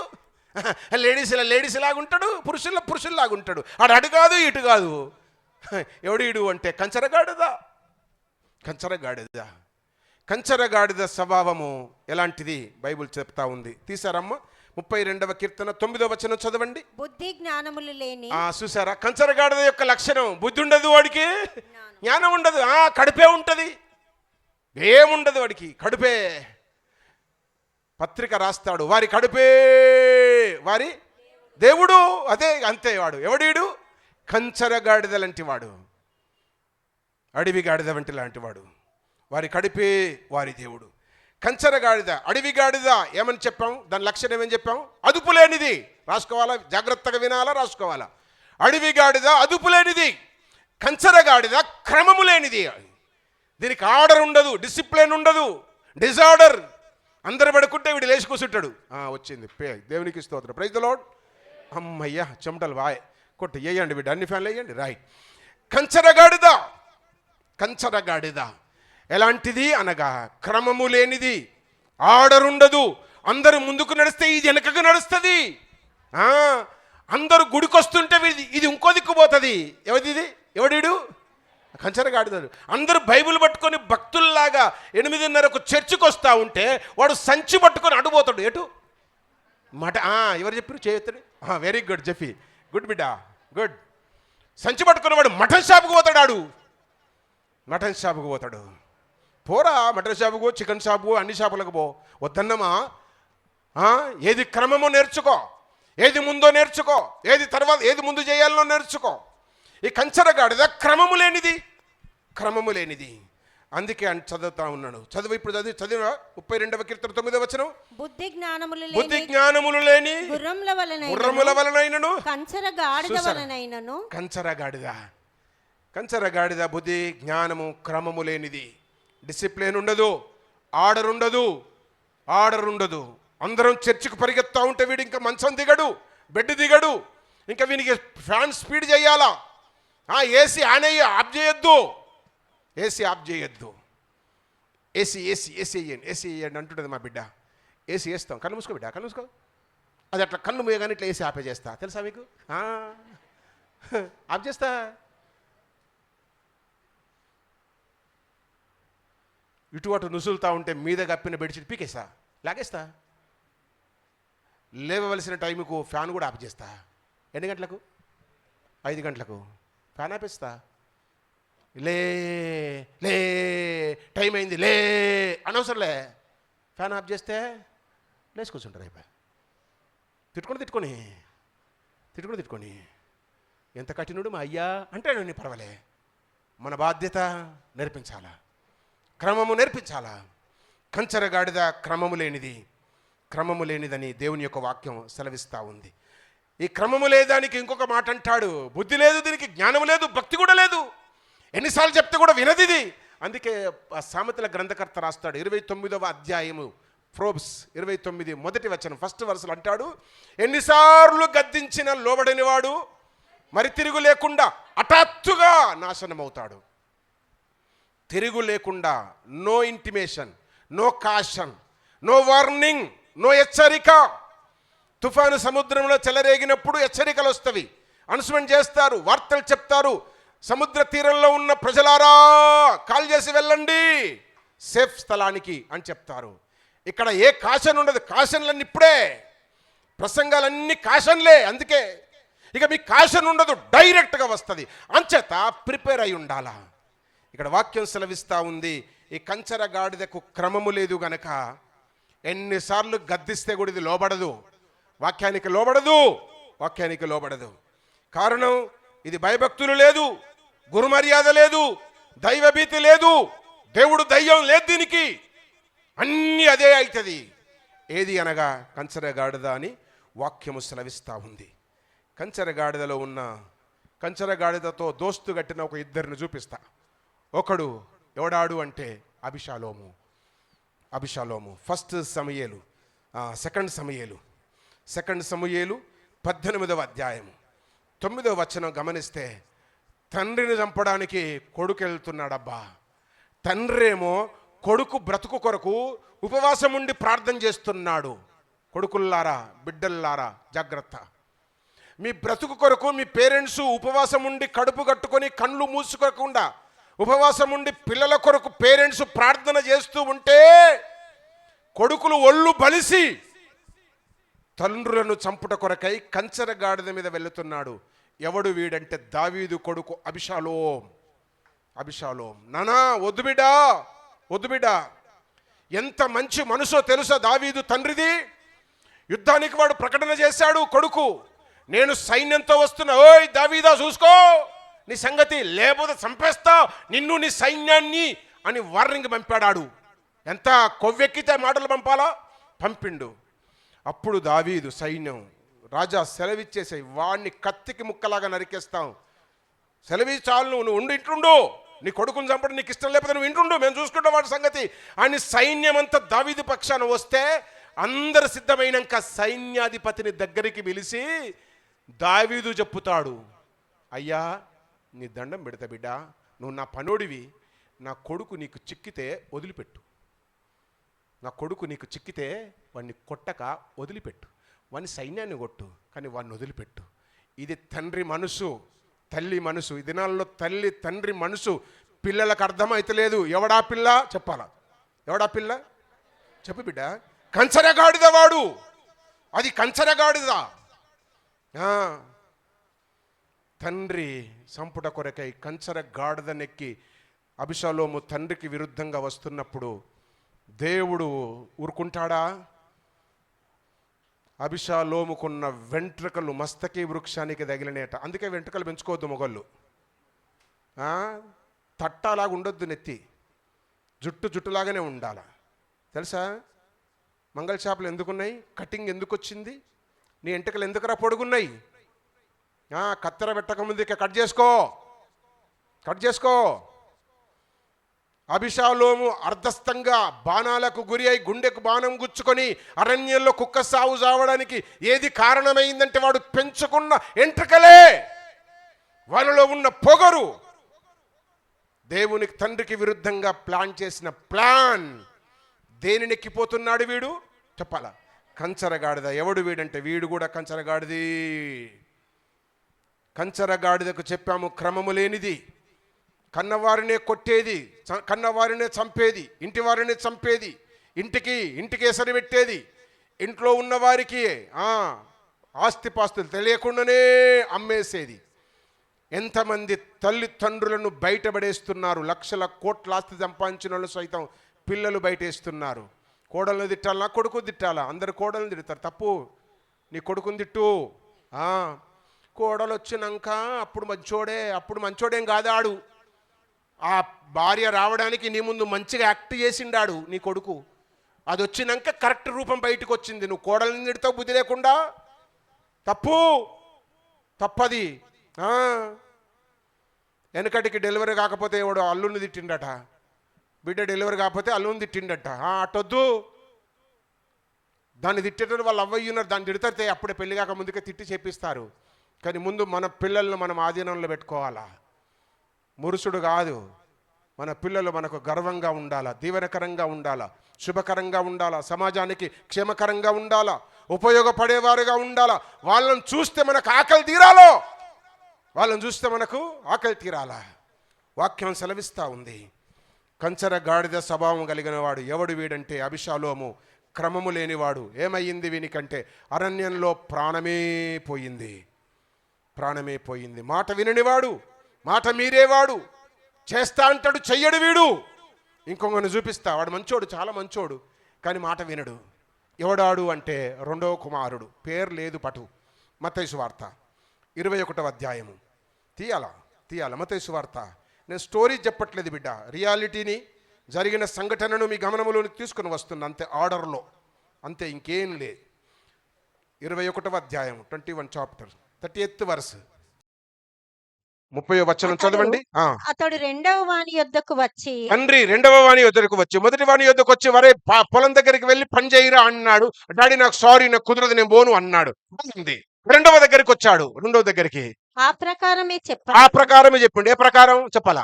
లేడీస్ లాగా ఉంటాడు, పురుషుల్లాగా ఉంటాడు. అటు కాదు ఇటు కాదు. ఎవడు అంటే కంచర గాడిద స్వభావము ఎలాంటిది బైబిల్ చెప్తా ఉంది. తీసారమ్మా 32వ కీర్తన 9వ వచనం చదవండి. బుద్ధి జ్ఞానములు లేని. చూసారా, కంచర గాడిద యొక్క లక్షణం, బుద్ధి ఉండదు వాడికి, జ్ఞానం ఉండదు, కడుపే ఉంటుంది, ఏముండదు వాడికి, కడుపే. పత్రిక రాస్తాడు, వారి కడుపే వారి దేవుడు. అంతే వాడు. ఎవడీడు? కంచర గాడిద లాంటి వాడు, అడవి గాడిద వంటి లాంటి వాడు. వారి కడుపే వారి దేవుడు. కంచర గాడిద, అడవి గాడిద ఏమని చెప్పాం? దాని లక్షణం ఏమని చెప్పాం? అదుపు లేనిది. రాసుకోవాలా, జాగ్రత్తగా వినాలా, రాసుకోవాలా. అడవి గాడిద అదుపు లేనిది, కంచర గాడిద క్రమము లేనిది. దీనికి ఆర్డర్ ఉండదు, డిసిప్లిన్ ఉండదు, డిజార్డర్. అందరు పడుకుంటే వీడు లేచి కూర్చుంటాడు. వచ్చింది దేవునికి స్తోత్రం, ప్రైజ్ ద లార్డ్. అమ్మయ్యా చెమటలు బాయ్ కొట్టు, వేయండి వీడు, అన్ని ఫ్యాన్లు వేయండి. రైట్. కంచరగాడిద, కంచరగాడిద ఎలాంటిది అనగా క్రమము లేనిది, ఆర్డర్ ఉండదు. అందరూ ముందుకు నడిస్తే ఇది వెనకకు నడుస్తుంది. అందరూ గుడికి వస్తుంటే ఇది ఇంకో దిక్కుపోతుంది. ఎవరిది? ఎవడీడు? కంచరగాడిదాడు. అందరూ బైబిల్ పట్టుకొని భక్తుల్లాగా 8:30కు చర్చికి వస్తూ ఉంటే వాడు సంచి పట్టుకొని అడుగుపోతాడు. ఎటు మాట ఎవరు చెప్పారు? చేయొత్తాడు. వెరీ గుడ్ జెఫీ, గుడ్ బిడ్డ, గుడ్. సంచి పట్టుకుని వాడు మటన్ షాప్కి పోతాడు. ఆడు మటన్ షాప్కి పోతాడు. పోరా మటన్ షాపుకు, చికెన్ షాపుకు, అన్ని షాపులకు పో. వద్దన్నమా, ఏది క్రమమో నేర్చుకో, ఏది ముందో నేర్చుకో, ఏది తర్వాత ఏది ముందు చేయాలో నేర్చుకో. ఈ కంచరగాడిద క్రమము లేనిది, క్రమము లేనిది. అందుకే చదువుతా ఉన్నాడు. చదువు ఇప్పుడు చదివిన 32వ కీర్తన 9వ వచనం. బుద్ధి జ్ఞానములు లేని గుర్రముల వలనైనను కంచరగాడిద బుద్ధి జ్ఞానము క్రమము లేనిది. డిసిప్లిన్ ఉండదు, ఆర్డర్ ఉండదు. అందరం చర్చికి పరిగెత్తా ఉంటే వీడు ఇంకా మంచం దిగడు, బెడ్ దిగడు. ఇంకా వీనికి ఫ్యాన్ స్పీడ్ చేయాలా, ఏసీ ఆన్ అయ్యి ఆఫ్ చేయొద్దు, ఏసీ వేయండి అంటుంటుంది మా బిడ్డ. ఏసీ వేస్తాం, కళ్ళు మూసుకో బిడ్డ, కళ్ళు మూసుకో. అది అట్లా కళ్ళు మూయగానే ఇట్లా ఏసీ ఆపే చేస్తా, తెలుసా మీకు? ఆఫ్ చేస్తా. ఇటు అటు నుసులుతా ఉంటే మీద కప్పిన బెడ్షీట్ పీకేస్తా, లాగేస్తా. లేవవలసిన టైంకు ఫ్యాన్ కూడా ఆఫ్ చేస్తా. ఎన్ని గంటలకు? 5 గంటలకు ఫ్యాన్ ఆపేస్తా. లే టైం అయింది లే అనవసరంలే, ఫ్యాన్ ఆఫ్ చేస్తే లేచి కూర్చుంటారు. అయిపోయి తిట్టుకొని ఎంత కఠినుడు మా అయ్యా అంటే నేను పర్వాలే. మన బాధ్యత నేర్పించాలా, క్రమము నేర్పించాలా. కంచరగాడిద క్రమము లేనిదని దేవుని యొక్క వాక్యం సెలవిస్తూ ఉంది. ఈ క్రమము లేదానికి ఇంకొక మాట అంటాడు, బుద్ధి లేదు దీనికి, జ్ఞానము లేదు, భక్తి కూడా లేదు. ఎన్నిసార్లు చెప్తే కూడా వినదిది. అందుకే సామెతల గ్రంథకర్త రాస్తాడు 29వ అధ్యాయము ప్రోబ్స్ 29 మొదటి వచనం ఫస్ట్ వర్సలు అంటాడు, ఎన్నిసార్లు గద్దించిన లోబడనివాడు మరి తిరుగు లేకుండా హఠాత్తుగా నాశనమవుతాడు. తిరుగు లేకుండా, no intimation, no caution, no warning, no హెచ్చరిక. తుఫాను సముద్రంలో చెలరేగినప్పుడు హెచ్చరికలు వస్తవి, అనౌన్స్మెంట్ చేస్తారు, వార్తలు చెప్తారు. సముద్ర తీరంలో ఉన్న ప్రజలారా కాల్ చేసి వెళ్ళండి సేఫ్ స్థలానికి అని చెప్తారు. ఇక్కడ ఏ కాషన్ ఉండదు, కాషన్లన్నీ ఇప్పుడే, ప్రసంగాలన్నీ కాషన్లే. అందుకే ఇక మీకు కాషన్ ఉండదు, డైరెక్ట్గా వస్తుంది. అంచేత ప్రిపేర్ అయి ఉండాలా. ఇక్కడ వాక్యం సెలవిస్తూ ఉంది, ఈ కంచరగాడిదకు క్రమము లేదు గనక ఎన్నిసార్లు గద్దిస్తే కూడా ఇది లోబడదు, వాక్యానికి లోబడదు. కారణం ఇది భయభక్తులు లేదు, గురుమర్యాద లేదు, దైవభీతి లేదు, దేవుడు దయ్యం లేదు దీనికి. అన్నీ అదే అవుతుంది. ఏది అనగా కంచరగాడిద అని వాక్యము సెలవిస్తూ ఉంది. కంచరగాడిదతో దోస్తు కట్టిన ఒక ఇద్దరిని చూపిస్తా. ఒకడు ఎవడాడు అంటే అబిషాలోము. ఫస్ట్ సమూయేలు, సెకండ్ సమూయేలు 18వ అధ్యాయం 9వ వచనం గమనిస్తే, తండ్రిని చంపడానికి కొడుకు వెళ్తున్నాడబ్బా. తండ్రేమో కొడుకు బ్రతుకు కొరకు ఉపవాసం ఉండి ప్రార్థన చేస్తున్నాడు. కొడుకుల్లారా, బిడ్డల్లారా జాగ్రత్త. మీ బ్రతుకు కొరకు మీ పేరెంట్స్ ఉపవాసం ఉండి కడుపు కట్టుకొని కళ్ళు మూసుకోకుండా ఉపవాసం ఉండి పిల్లల కొరకు పేరెంట్స్ ప్రార్థన చేస్తూ ఉంటే కొడుకులు ఒళ్ళు బలిసి తండ్రులను చంపుట కొరకై కంచరగాడిద మీద వెళుతున్నాడు. ఎవడు వీడంటే దావీదు కొడుకు అబిషాలోం. నానా వద్దు బిడ్డా, ఎంత మంచి మనసో తెలుసా దావీదు తండ్రిది. యుద్ధానికి వాడు ప్రకటన చేశాడు, కొడుకు నేను సైన్యంతో వస్తున్నా, ఓయ్ దావీదా చూసుకో నీ సంగతి, లేకపోతే చంపేస్తా నిన్ను నీ సైన్యాన్ని అని వార్నింగ్ పంపాడాడు. ఎంత కొవ్వెక్కితే మాటలు పంపిండు. అప్పుడు దావీదు సైన్యం, రాజా సెలవిచ్చేసాయి, వాడిని కత్తికి ముక్కలాగా నరికేస్తాం, సెలవి చాలు, నువ్వు ఉండి ఇట్లుండు, నీ కొడుకుని చంపడం నీకు ఇష్టం లేకపోతే నువ్వు ఇంటుండు, మేము చూసుకుంటాం వాడి సంగతి అని సైన్యం అంతా దావీదు పక్షాన వస్తే అందరు సిద్ధమైనాక సైన్యాధిపతిని దగ్గరికి పిలిచి దావీదు చెప్పుతాడు, అయ్యా నీ దండం పెడతా బిడ్డ, నువ్వు నా పనోడివి, నా కొడుకు నీకు చిక్కితే వదిలిపెట్టు, నా కొడుకు నీకు చిక్కితే వాడిని కొట్టక వదిలిపెట్టు, వాడిని సైన్యాన్ని కొట్టు కానీ వాడిని వదిలిపెట్టు. ఇది తండ్రి మనసు, తల్లి మనసు. ఈ దినాల్లో తల్లి తండ్రి మనసు పిల్లలకు అర్థమైతలేదు. ఎవడా పిల్ల చెప్పాలా? ఎవడా పిల్ల చెప్పు బిడ్డ. కంచరగాడిద వాడు, అది కంచరగాడిద. తండ్రి సంపుట కొరకై కంచరగాడిదనెక్కి అబిషాలోము తండ్రికి విరుద్ధంగా వస్తున్నప్పుడు దేవుడు ఊరుకుంటాడా? అబిషాలోముకున్న వెంట్రుకలు మస్తకి వృక్షానికి తగిలినేట. అందుకే వెంట్రుకలు పెంచుకోవద్దు మొగళ్ళు. తట్టాలాగా ఉండొద్దు, నెత్తి జుట్టులాగానే ఉండాల. తెలుసా మంగళ షాపులు ఎందుకున్నాయి? కటింగ్ ఎందుకు వచ్చింది? నీ ఎంటుకలు ఎందుకురా పొడుగున్నాయి? కత్తెర పెట్టకముందు ఇక కట్ చేసుకో. అబిషాలోము అర్ధస్థంగా బాణాలకు గురి అయి గుండెకు బాణం గుచ్చుకొని అరణ్యంలో కుక్క సావు చావడానికి ఏది కారణమైందంటే వాడు పెంచుకున్న ఎంట్రుకలే, వాళ్ళలో ఉన్న పొగరు. దేవునికి తండ్రికి విరుద్ధంగా ప్లాన్ చేసిన ప్లాన్. దేనిని ఎక్కిపోతున్నాడు వీడు చెప్పాలా? కంచరగాడిద. ఎవడు వీడంటే వీడు కూడా కంచరగాడిది. కంచరగాడిదకు చెప్పాము క్రమము లేనిది, కన్నవారినే కొట్టేది, కన్నవారినే చంపేది, ఇంటి వారినే చంపేది, ఇంటికి ఎసరు పెట్టేది, ఇంట్లో ఉన్న వారికి ఆస్తిపాస్తులు తెలియకుండానే అమ్మేసేది. ఎంతమంది తల్లిదండ్రులను బయటపడేస్తున్నారు. లక్షల కోట్ల ఆస్తి సంపాదించిన వాళ్ళు సైతం పిల్లలు బయటేస్తున్నారు. కోడలను తిట్టాలా, కొడుకు తిట్టాలా? అందరు కోడలను తిడతారు. తప్పు. నీ కొడుకుని తిట్టు. కోడలు వచ్చినాక అప్పుడు మంచోడేం కాదాడు. ఆ భార్య రావడానికి నీ ముందు మంచిగా యాక్ట్ చేసిండాడు నీ కొడుకు. అది వచ్చినాక కరెక్ట్ రూపం బయటకు వచ్చింది. నువ్వు కోడలను తిడతావు బుద్ధి లేకుండా. తప్పది. వెనకటికి డెలివరీ కాకపోతే ఎవడో అల్లుని తిట్టిండట, బిడ్డ డెలివరీ కాకపోతే అల్లుని తిట్టిండట. అట్టొద్దు. దాన్ని తిట్టేటప్పుడు వాళ్ళు అవ్వయ్యున్నారు, దాన్ని తిడతారు. అప్పుడే పెళ్లి కాక ముందుకే తిట్టి చేపిస్తారు. కానీ ముందు మన పిల్లలను మనం ఆధీనంలో పెట్టుకోవాలా. మురుసుడు కాదు. మన పిల్లలు మనకు గర్వంగా ఉండాలా, దీవెనకరంగా ఉండాలా, శుభకరంగా ఉండాలా, సమాజానికి క్షేమకరంగా ఉండాలా, ఉపయోగపడేవారుగా ఉండాలా. వాళ్ళని చూస్తే మనకు ఆకలి తీరాలా. వాక్యం సెలవిస్తూ ఉంది. కంచర గాడిద స్వభావం కలిగిన వాడు ఎవడు వీడంటే అబిషాలోము క్రమము లేనివాడు. ఏమయ్యింది వీనికంటే? అరణ్యంలో ప్రాణమే పోయింది. మాట విననివాడు, మాట మీరేవాడు, చేస్తా అంటాడు, చెయ్యడు వీడు. ఇంకొకరిని చూపిస్తా, వాడు మంచోడు, చాలా మంచోడు, కానీ మాట వినడు. ఎవడాడు అంటే రెండవ కుమారుడు, పేరు లేదు పటు. మత్తయి సువార్త 21వ అధ్యాయము. తీయాల మత్తయి సువార్త. నేను స్టోరీ చెప్పట్లేదు బిడ్డ, రియాలిటీని, జరిగిన సంఘటనను మీ గమనంలోనికి తీసుకుని వస్తున్నా, అంతే ఆర్డర్లో, అంతే, ఇంకేం లేదు. 21వ అధ్యాయం 21 చాప్టర్ 30th వర్స్ 30వ వచనం చదవండి. అతడు రెండవ వాని యొద్దకు వచ్చి, తండ్రి రెండవ వాని యొద్దకు వచ్చి మొదటి వాని యొద్దకు వచ్చి వరే పొలం దగ్గరికి వెళ్ళి పని చేయరా అన్నాడు. డాడీ నాకు సారీ, నాకు కుదరదు, నేను పోను అన్నాడు. రెండవ దగ్గరికి వచ్చాడు. రెండవ దగ్గరికి ఆ ప్రకారమే చెప్పిండు. ఏ ప్రకారం చెప్పాలా?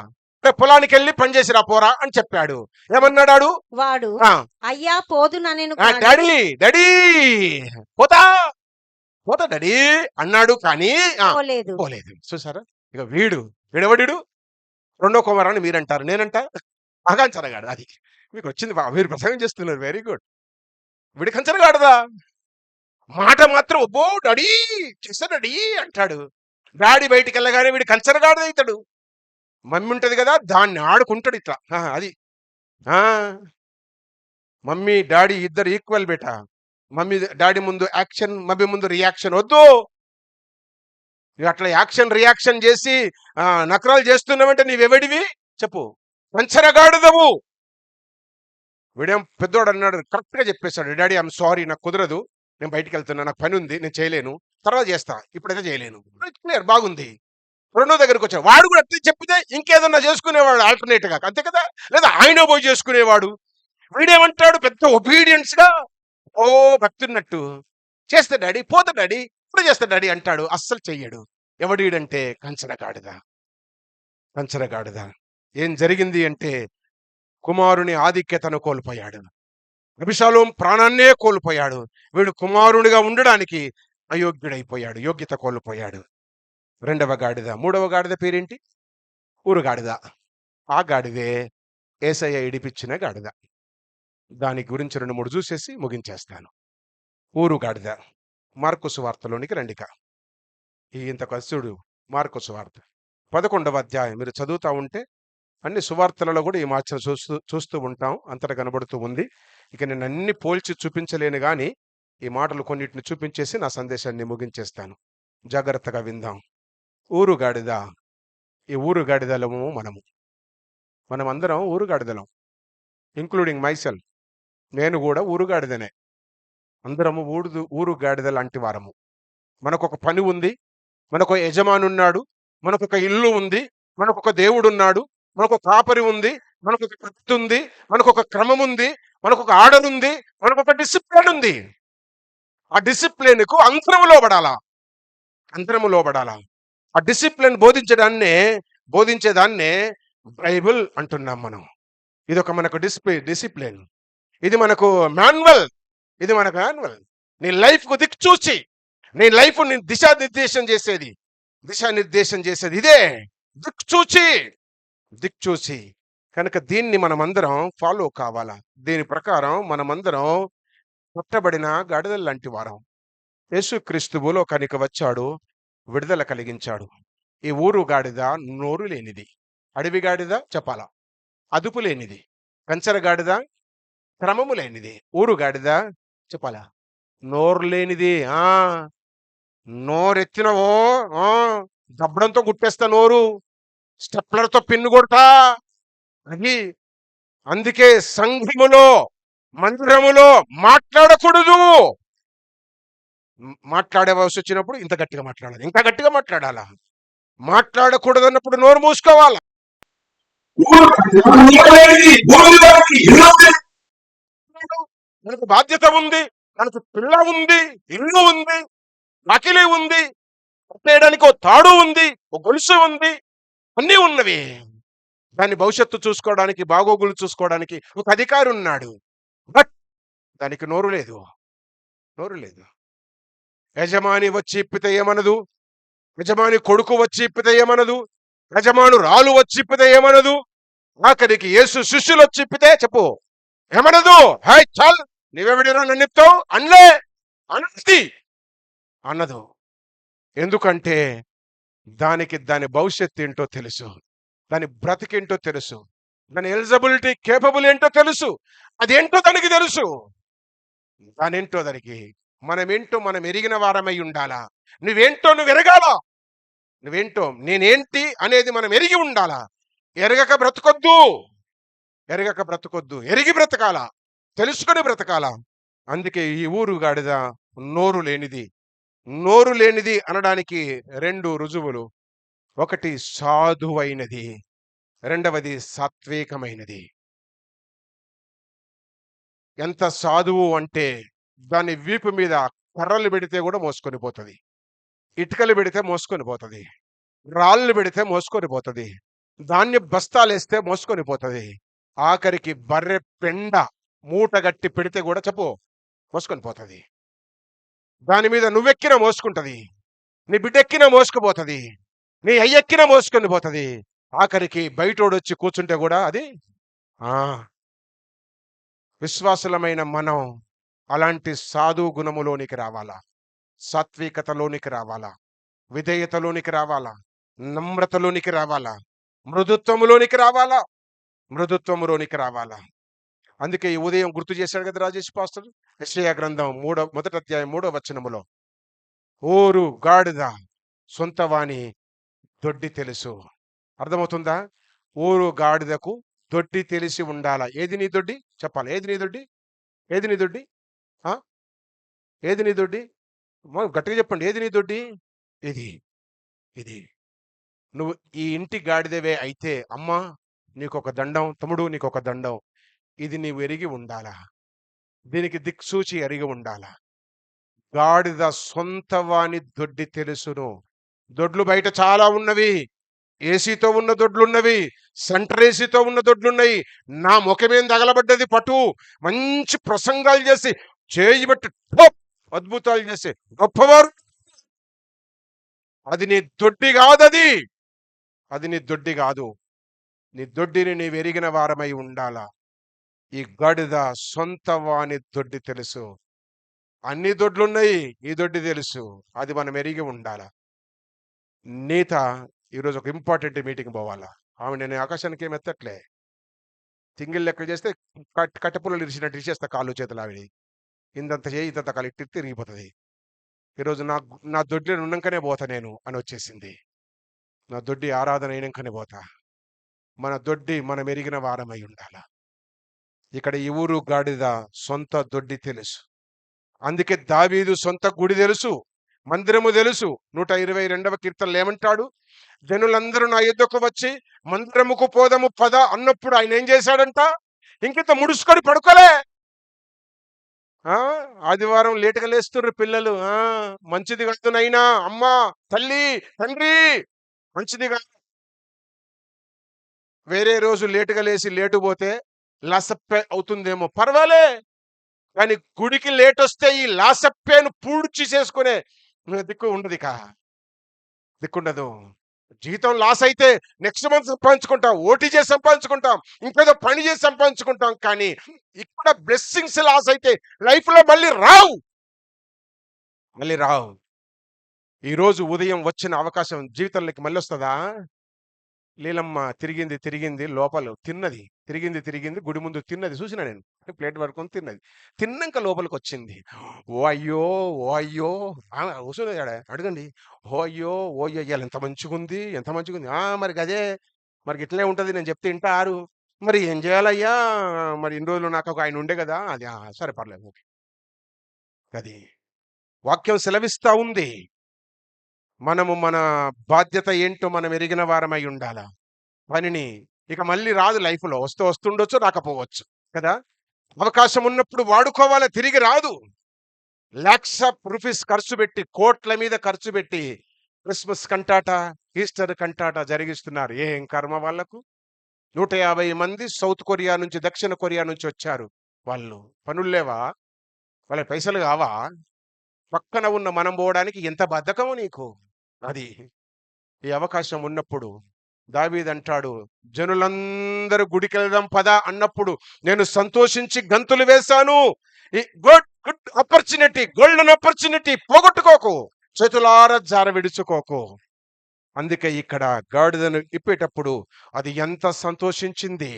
పొలానికి వెళ్ళి పని చేసిరా పోరా అని చెప్పాడు. ఏమన్నాడు వాడు? అయ్యా పోదునా నేను. డాడీ పోతా డాడీ అన్నాడు, కానీ పోలేదు. చూసారా? ఇక వీడెవడు? రెండో కుమారాన్ని మీరంటారు, నేనంట కంచరగాడు. అది మీకు వచ్చింది, మీరు ప్రసంగం చేస్తున్నారు, వెరీ గుడ్. వీడి కంచరగాడుదా? మాట మాత్రం ఒబ్బో డాడీ చేస్తా డాడీ అంటాడు. డాడీ బయటికి వెళ్ళగానే వీడి కంచరగాడు అవుతాడు. మమ్మీ ఉంటుంది కదా, దాన్ని ఆడుకుంటాడు ఇట్లా. అది మమ్మీ డాడీ ఇద్దరు ఈక్వల్ బేటా. మమ్మీ డాడీ ముందు యాక్షన్, మమ్మీ ముందు రియాక్షన్ వద్దు. అట్లా యాక్షన్ రియాక్షన్ చేసి నకరాలు చేస్తున్నావంటే నీవెవడివి చెప్పు? కంచరగాడుదవు. వీడేం పెద్దోడు అన్నాడు, కరెక్ట్గా చెప్పేశాడు. డాడీ ఐఎమ్ సారీ, నాకు కుదరదు, నేను బయటికి వెళ్తున్నా, నాకు పని ఉంది, నేను చేయలేను, తర్వాత చేస్తా, ఇప్పుడైతే చేయలేను. క్లియర్, బాగుంది. రెండో దగ్గరికి వచ్చాడు. వాడు కూడా అట్లా చెప్పితే ఇంకేదన్నా చేసుకునేవాడు ఆల్టర్నేట్గా, అంతే కదా. లేదా ఆయన పోయి చేసుకునేవాడు. వీడేమంటాడు పెద్ద ఒబీడియన్స్ గా, ఓ భక్తి ఉన్నట్టు, చేస్తా డాడీ, పోతా డాడీ, ఇప్పుడు చేస్తా డాడీ అంటాడు. అస్సలు చెయ్యడు. ఎవడీడంటే కంచరగాడిద. కంచరగాడిద. ఏం జరిగింది అంటే కుమారుని ఆధిక్యతను కోల్పోయాడు. అబిషాలోం ప్రాణాన్నే కోల్పోయాడు. వీడు కుమారునిగా ఉండడానికి అయోగ్యుడైపోయాడు, యోగ్యత కోల్పోయాడు. రెండవ గాడిద. మూడవ గాడిద పేరేంటి? ఊరుగాడిద. ఆ గాడిదే యేసయ్య ఇడిపించిన గాడిద. దాని గురించి 2-3 చూసేసి ముగించేస్తాను. ఊరుగాడిద. మార్కు సువార్తలోనికి రండిక. ఇంత కసుడు మార్కు సువార్త 11వ అధ్యాయం మీరు చదువుతా ఉంటే అన్ని సువార్తలలో కూడా ఈ మాట చూస్తూ ఉంటాం, అంతటా కనబడుతూ ఉంది. ఇక నేను అన్ని పోల్చి చూపించలేను కానీ ఈ మాటలు కొన్నిటిని చూపించేసి నా సందేశాన్ని ముగించేస్తాను. జాగ్రత్తగా విందాం. ఊరుగాడిద. ఈ ఊరుగాడిదలము మనం అందరం ఊరుగాడిదలం, ఇంక్లూడింగ్ మైసెల్ఫ్. నేను కూడా ఊరుగాడిదనే. అందరము ఊరుగాడిద లాంటి వారము. మనకొక పని ఉంది, మనకు యజమానున్నాడు, మనకొక ఇల్లు ఉంది, మనకొక దేవుడున్నాడు, మనకొక కాపరి ఉంది, మనకొక పద్ధతి ఉంది, మనకొక క్రమం ఉంది, మనకొక ఆర్డర్ ఉంది, మనకొక డిసిప్లిన్ ఉంది. ఆ డిసిప్లిన్కు అందరము లోబడాలా. ఆ డిసిప్లిన్ బోధించేదాన్నే బైబిల్ అంటున్నాం మనం. ఇది ఒక మనకు డిసిప్లిన్. ఇది మనకు మాన్యువల్. నీ లైఫ్కు దిక్చూచి, నీ లైఫ్ దిశానిర్దేశం చేసేది ఇదే దిక్చూచి. కనుక దీన్ని మనమందరం ఫాలో కావాలా. దీని ప్రకారం మనమందరం పుట్టబడిన గాడిదల లాంటి వారం. యేసుక్రీస్తు భూలోకానికి వచ్చాడు, విడుదల కలిగించాడు. ఈ ఊరు గాడిద నోరు లేనిది, అడవి గాడిద చెప్పాలా అదుపు లేనిది, కంచర గాడిద క్రమము లేనిది, ఊరు గాడిద చెప్పాలా నోరు లేనిది. నోరెత్తినవో దబ్బడంతో గుట్టేస్తా, నోరు స్టెప్లర్తో పిన్ను కొడతా. అది అందుకే సంఘములో, మందిరములో మాట్లాడకూడదు. మాట్లాడే వయసు వచ్చినప్పుడు ఇంత గట్టిగా మాట్లాడాలి, ఇంకా గట్టిగా మాట్లాడాలా. మాట్లాడకూడదు అన్నప్పుడు నోరు మూసుకోవాలా. మనకు బాధ్యత ఉంది, మనకు పిల్ల ఉంది, ఇల్లు ఉంది, నకిలీ ఉంది, కట్టేయడానికి ఓ తాడు ఉంది, ఓ గొలుసు ఉంది, అన్నీ ఉన్నవి. దాని భవిష్యత్తు చూసుకోవడానికి, బాగోగులు చూసుకోవడానికి ఒక అధికారి ఉన్నాడు. బట్ దానికి నోరు లేదు. యజమాని వచ్చి ఇప్పితే ఏమనదు, యజమాని కొడుకు వచ్చి ఇప్పితే ఏమనదు, యజమాను రాలు వచ్చి ఇప్పితే ఏమనదు, ఆఖరికి యేసు శిష్యులు వచ్చి ఇప్పితే చెప్పు ఏమనదు. హాయ్ చాల్, నీవెవడిరా నన్నిప్తావు అనలే, అన్నదు. ఎందుకంటే దాని భవిష్యత్తు ఏంటో తెలుసు, దాని బ్రతికేంటో తెలుసు, దాని ఎలిజిబిలిటీ కేపబుల్ ఏంటో తెలుసు. అదేంటో దానికి తెలుసు. దానికి మనమేంటో మనం ఎరిగిన వారమై ఉండాలా. నువ్వేంటో నువ్వు ఎరగాలా. నువ్వేంటో నేనేంటి అనేది మనం ఎరిగి ఉండాలా. ఎరగక బ్రతకొద్దు, ఎరిగి బ్రతకాలా, తెలుసుకొని బ్రతకాలా. అందుకే ఈ ఊరు గాడిద నోరు లేనిది అనడానికి 2 రుజువులు. ఒకటి సాధువైనది, రెండవది సాత్వికమైనది. ఎంత సాధువు అంటే దాని వీపు మీద కర్రలు పెడితే కూడా మోసుకొని పోతుంది, ఇటుకలు పెడితే మోసుకొని పోతుంది, రాళ్ళు పెడితే మోసుకొని పోతుంది, ధాన్య బస్తాలు వేస్తే మోసుకొని పోతుంది, ఆఖరికి బర్రె పెండ మూట గట్టి పెడితే కూడా చెప్పు మోసుకొని పోతుంది. దాని మీద నువ్వెక్కిన మోసుకుంటుంది, నీ బిడ్డెక్కిన మోసుకుపోతుంది, నీ అయ్యెక్కిన మోసుకొని పోతుంది. ఆఖరికి బయటోడొచ్చి కూర్చుంటే కూడా అది. విశ్వాసులమైన మనం అలాంటి సాధు గుణములోనికి రావాలా, సాత్వికతలోనికి రావాలా, విధేయతలోనికి రావాలా, నమ్రతలోనికి రావాలా, మృదుత్వములోనికి రావాలా. అందుకే ఈ ఉదయం గుర్తు చేశాడు కదా రాజేష్ పాస్టర్, యెషయా గ్రంథం 1వ అధ్యాయం 3వ వచనములో, ఊరు గాడిద సొంతవాని దొడ్డి తెలుసు. అర్థమవుతుందా? ఊరు గాడిదకు దొడ్డి తెలిసి ఉండాలా. ఏది నీ దొడ్డి చెప్పాలి. ఏది నీ దొడ్డి? గట్టిగా చెప్పండి. ఏది నీ దొడ్డి? ఇది నువ్వు ఈ ఇంటి గాడిదవే అయితే అమ్మా నీకొక దండం, తమ్ముడు నీకొక దండం. ఇది నీవు ఎరిగి ఉండాలా, దీనికి దిక్సూచి ఎరిగి ఉండాలా. గాడిద సొంత వాని దొడ్డి తెలుసును. దొడ్లు బయట చాలా ఉన్నవి, ఏసీతో ఉన్న దొడ్లున్నవి, సెంటర్ ఏసీతో ఉన్న దొడ్లున్నాయి. నా ముఖమేం తగలబడ్డది పట్టు, మంచి ప్రసంగాలు చేసి చేయి బట్టి ఠోప్ అద్భుతాలు చేసి గొప్పవారు. అది నీ దొడ్డి కాదది, అది నీ దొడ్డి కాదు. నీ దొడ్డిని నీవు ఎరిగిన వారమై ఉండాలా. ఈ గాడిద సొంత వాని దొడ్డి తెలుసు. అన్ని దొడ్లున్నాయి, ఈ దొడ్డి తెలుసు. అది మనం ఎరిగి ఉండాలా. నీత ఈరోజు ఒక ఇంపార్టెంట్ మీటింగ్ పోవాలా. ఆమె నేను ఆకాశానికి ఏమి ఎత్తట్లే, సింగిల్ లెక్క చేస్తే కట్టెపుల్లలు ఇరిచినట్టు ఇరిచేస్తా కాళ్ళు చేతులు ఆవిడ. ఇంతంత చేయి ఇంతంత కాలు ఇట్టి తిరిగిపోతుంది. ఈరోజు నా దొడ్డిని ఉన్నాకనే పోతా నేను అని వచ్చేసింది. నా దొడ్డి ఆరాధన అయినాకనే పోతా. మన దొడ్డి మనం ఎరిగిన వారమై ఉండాలా. ఇక్కడ ఈ ఊరు గాడిద సొంత దొడ్డి తెలుసు. అందుకే దావీదు సొంత గుడి తెలుసు, మందిరము తెలుసు. 122వ కీర్తనలు ఏమంటాడు? జనులందరూ నా యుద్ధకు వచ్చి మందిరముకు పోదము పద అన్నప్పుడు ఆయన ఏం చేశాడంట? ఇంకింత ముడుచుకొని పడుకోలే. ఆదివారం లేటుగా లేస్తుర్రు పిల్లలు. మంచిది కాదు నైనా, అమ్మా తల్లి తండ్రి మంచిది కాదు. వేరే రోజు లేటుగా లేచి లేటు పోతే లాసప్పే అవుతుందేమో పర్వాలే, కానీ గుడికి లేట్ వస్తే ఈ లాసప్పేను పూడ్చి చేసుకునే దిక్కు ఉండదు. దిక్కుండదు. జీతం లాస్ అయితే నెక్స్ట్ మంత్ సంపాదించుకుంటాం, ఓటీ చేసి సంపాదించుకుంటాం, ఇంకేదో పని చేసి సంపాదించుకుంటాం. కానీ ఇక్కడ బ్లెస్సింగ్స్ లాస్ అయితే లైఫ్ లో మళ్ళీ రావు. ఈరోజు ఉదయం వచ్చిన అవకాశం జీవితంలోకి మళ్ళీ వస్తుందా? లీలమ్మ తిరిగింది లోపల తిన్నది, తిరిగింది గుడి ముందు తిన్నది. చూసినా నేను, ప్లేట్ పడుకొని తిన్నది. తిన్నాక లోపలికి వచ్చింది. ఓ అయ్యో కూర్చొని అడగండి. ఓ అయ్యో ఎంత మంచిగుంది, ఎంత మంచిగుంది. మరి అదే మరి ఇట్లే ఉంటుంది, నేను చెప్తే వింటారు. మరి ఏం చేయాలయ్యా, మరి ఇన్ని రోజులు నాకు ఒక ఆయన ఉండే కదా, అది సరే పర్లేదు. అది వాక్యం సెలవిస్తా ఉంది. మనము మన బాధ్యత ఏంటో మనం ఎరిగిన వారమై ఉండాలా. పనిని ఇక మళ్ళీ రాదు, లైఫ్లో వస్తుండొచ్చు, రాకపోవచ్చు కదా. అవకాశం ఉన్నప్పుడు వాడుకోవాలి, తిరిగి రాదు. లాక్స్ ఆఫ్ రూపీస్ ఖర్చు పెట్టి, కోట్ల మీద ఖర్చు పెట్టి క్రిస్మస్ కంటాట, ఈస్టర్ కంటాట జరిగిస్తున్నారు. ఏం కర్మ వాళ్లకు. 150 మంది సౌత్ కొరియా నుంచి, దక్షిణ కొరియా నుంచి వచ్చారు. వాళ్ళు పనులు లేవా? వాళ్ళ పైసలు కావా? పక్కన ఉన్న మనం పోవడానికి ఎంత బద్ధకము నీకు. అది ఈ అవకాశం ఉన్నప్పుడు దావీదంటాడు, జనులందరూ గుడికి వెళ్దాం పదా అన్నప్పుడు నేను సంతోషించి గంతులు వేశాను. ఈ గుడ్ ఆపర్చునిటీ, గోల్డెన్ ఆపర్చునిటీ పోగొట్టుకోకు, చేతులారా జార విడుచుకోకు. అందుకే ఇక్కడ గాడిదను ఇప్పేటప్పుడు అది ఎంత సంతోషించింది.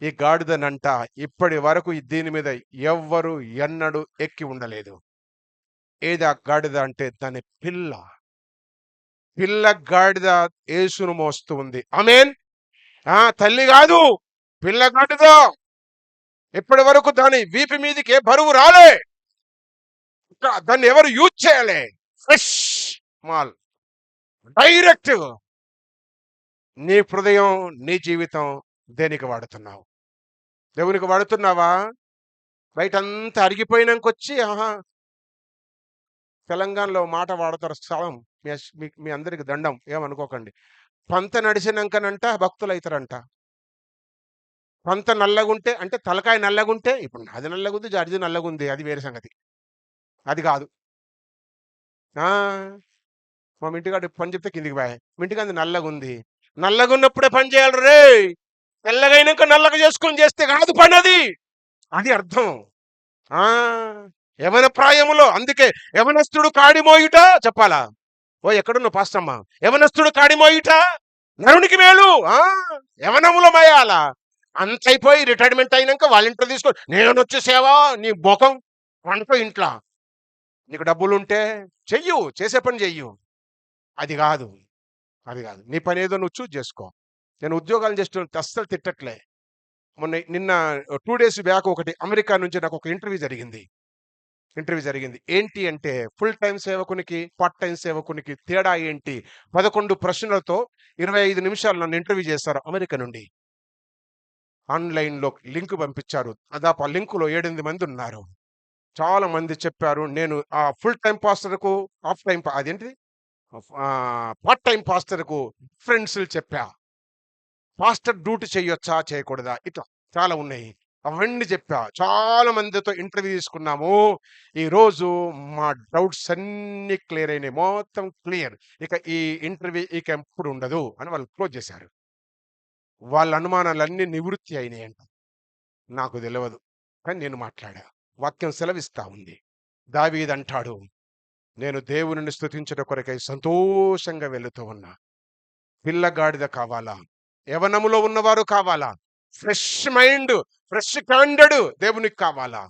ఈ గాడిదనంట ఇప్పటి వరకు దీని మీద ఎవ్వరు ఎన్నడూ ఎక్కి ఉండలేదు. ఏదా గాడిద అంటే దాని పిల్ల గాడిద యేసును మోస్తూ ఉంది. ఆమేన్. తల్లి కాదు, పిల్ల గాడిద. ఇప్పటి వరకు దాని వీపు మీదకి బరువు రాలే, దాన్ని ఎవరు యూజ్ చేయలే. Fresh mall, direct. నీ హృదయం, నీ జీవితం దేనికి వాడుతున్నావు? దేవునికి వాడుతున్నావా? బయటంతా అరిగిపోయినాకొచ్చి తెలంగాణలో మాట వాడతారు, స్థలం మీ అందరికి దండం, ఏమనుకోకండి. పంత నడిచినాకనంట భక్తులు అవుతారంట. పంత నల్లగుంటే అంటే తలకాయ నల్లగుంటే, ఇప్పుడు అది నల్లగుంది, జడ్జి నల్లగుంది, అది వేరే సంగతి. అది కాదు. మా ఇంటికాడ పని చెప్తే కిందికి పోయా, మీ ఇంటికి నల్లగుంది. నల్లగున్నప్పుడే పని చేయాలి రే, తెల్లగైనాక నల్లగా చేసుకొని చేస్తే కాదు పని. అది అర్థం. యవన ప్రాయములో, అందుకే యవనస్తుడు కాడిమోయుట చెప్పాలా? ఎక్కడున్న పాస్టమ్మ? యవనస్తుడు కాడిమోయుట నరునికి మేలు. యవనములో మయాలా. అంత అయిపోయి రిటైర్మెంట్ అయినాక వాళ్ళ ఇంట్లో తీసుకో, నేను వచ్చే సేవ నీ ముఖం వండుకో. ఇంట్లో నీకు డబ్బులుంటే చెయ్యు, చేసే పని చెయ్యు. అది కాదు. నీ పని ఏదో నువ్వు చూజ్ చేసుకో. నేను ఉద్యోగాలు చేస్తూ అస్సలు తిట్టట్లే. నిన్న 2 days బ్యాక్ ఒకటి అమెరికా నుంచి నాకు ఒక ఇంటర్వ్యూ జరిగింది. ఇంటర్వ్యూ జరిగింది. ఏంటి అంటే ఫుల్ టైం సేవకునికి, పార్ట్ టైం సేవకునికి తేడా ఏంటి? 11 ప్రశ్నలతో 25 నిమిషాలు నన్ను ఇంటర్వ్యూ చేశారు అమెరికా నుండి. ఆన్‌లైన్‌లో లింక్ పంపించారు. దాదాపు ఆ లింక్‌లో 7, 8 మంది ఉన్నారు. చాలా మంది చెప్పారు. నేను ఆ ఫుల్ టైమ్ పాస్టర్‌కు, హాఫ్ టైమ్ అదేంటిది పార్ట్ టైమ్ పాస్టర్‌కు డిఫరెన్స్‌లు చెప్పా. పాస్టర్ డ్యూటీ చేయొచ్చా? చేయకూడదా? ఇట్లా చాలా ఉన్నాయి. అవన్నీ చెప్పా. చాలా మందితో ఇంటర్వ్యూ తీసుకున్నాము. ఈరోజు మా డౌట్స్ అన్నీ క్లియర్ అయినాయి. మొత్తం క్లియర్. ఇక ఈ ఇంటర్వ్యూ ఇక ఎప్పుడు ఉండదు అని వాళ్ళు క్లోజ్ చేశారు. వాళ్ళ అనుమానాలన్నీ నివృత్తి అయినాయంట. నాకు తెలవదు. కానీ నేను మాట్లాడా. వాక్యం సెలవిస్తా ఉంది. దావీదంటాడు, నేను దేవునిని స్తుతించుట కొరకై సంతోషంగా వెళుతూ ఉన్నా. పిల్లగాడిద కావాలా? యవ్వనములో ఉన్నవారు కావాలా? ఫ్రెష్ మైండ్, ఫ్రెష్ క్యాండెడ్ దేవునికి కావాలా?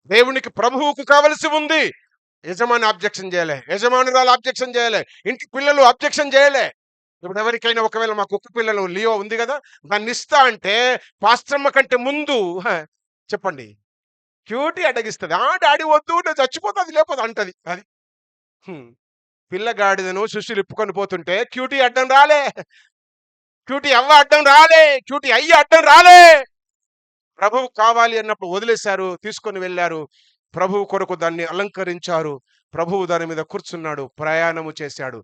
దేవునికి ప్రభువుకు కావలసి ఉంది. యజమాని అబ్జెక్షన్ చేయలే. యజమానురాలు అబ్జెక్షన్ చేయలే. ఇంటి పిల్లలు అబ్జెక్షన్ చేయలే. ఇప్పుడు ఎవరికైనా ఒకవేళ మా కుక్క పిల్లలు లియో ఉంది కదా, దాన్ని ఇస్తా అంటే పాస్టమ్మ కంటే ముందు చెప్పండి క్యూటీ అడగిస్తుంది. డాడీ వద్దు నేను చచ్చిపోతుంది లేకపోతే అంటది. అది పిల్లగాడిదను శిష్యులు ఇప్పుకొని పోతుంటే క్యూటీ అడ్డం రాలే. క్యూటీ అవ్వ అడ్డం రాలే. క్యూటీ అయ్యి అడ్డం రాలే. ప్రభువు కావాలి అన్నప్పుడు వదిలేశారు, తీసుకొని వెళ్ళారు. ప్రభువు కొరకు దాన్ని అలంకరించారు. ప్రభువు దాని మీద కూర్చున్నాడు, ప్రయాణము చేశాడు.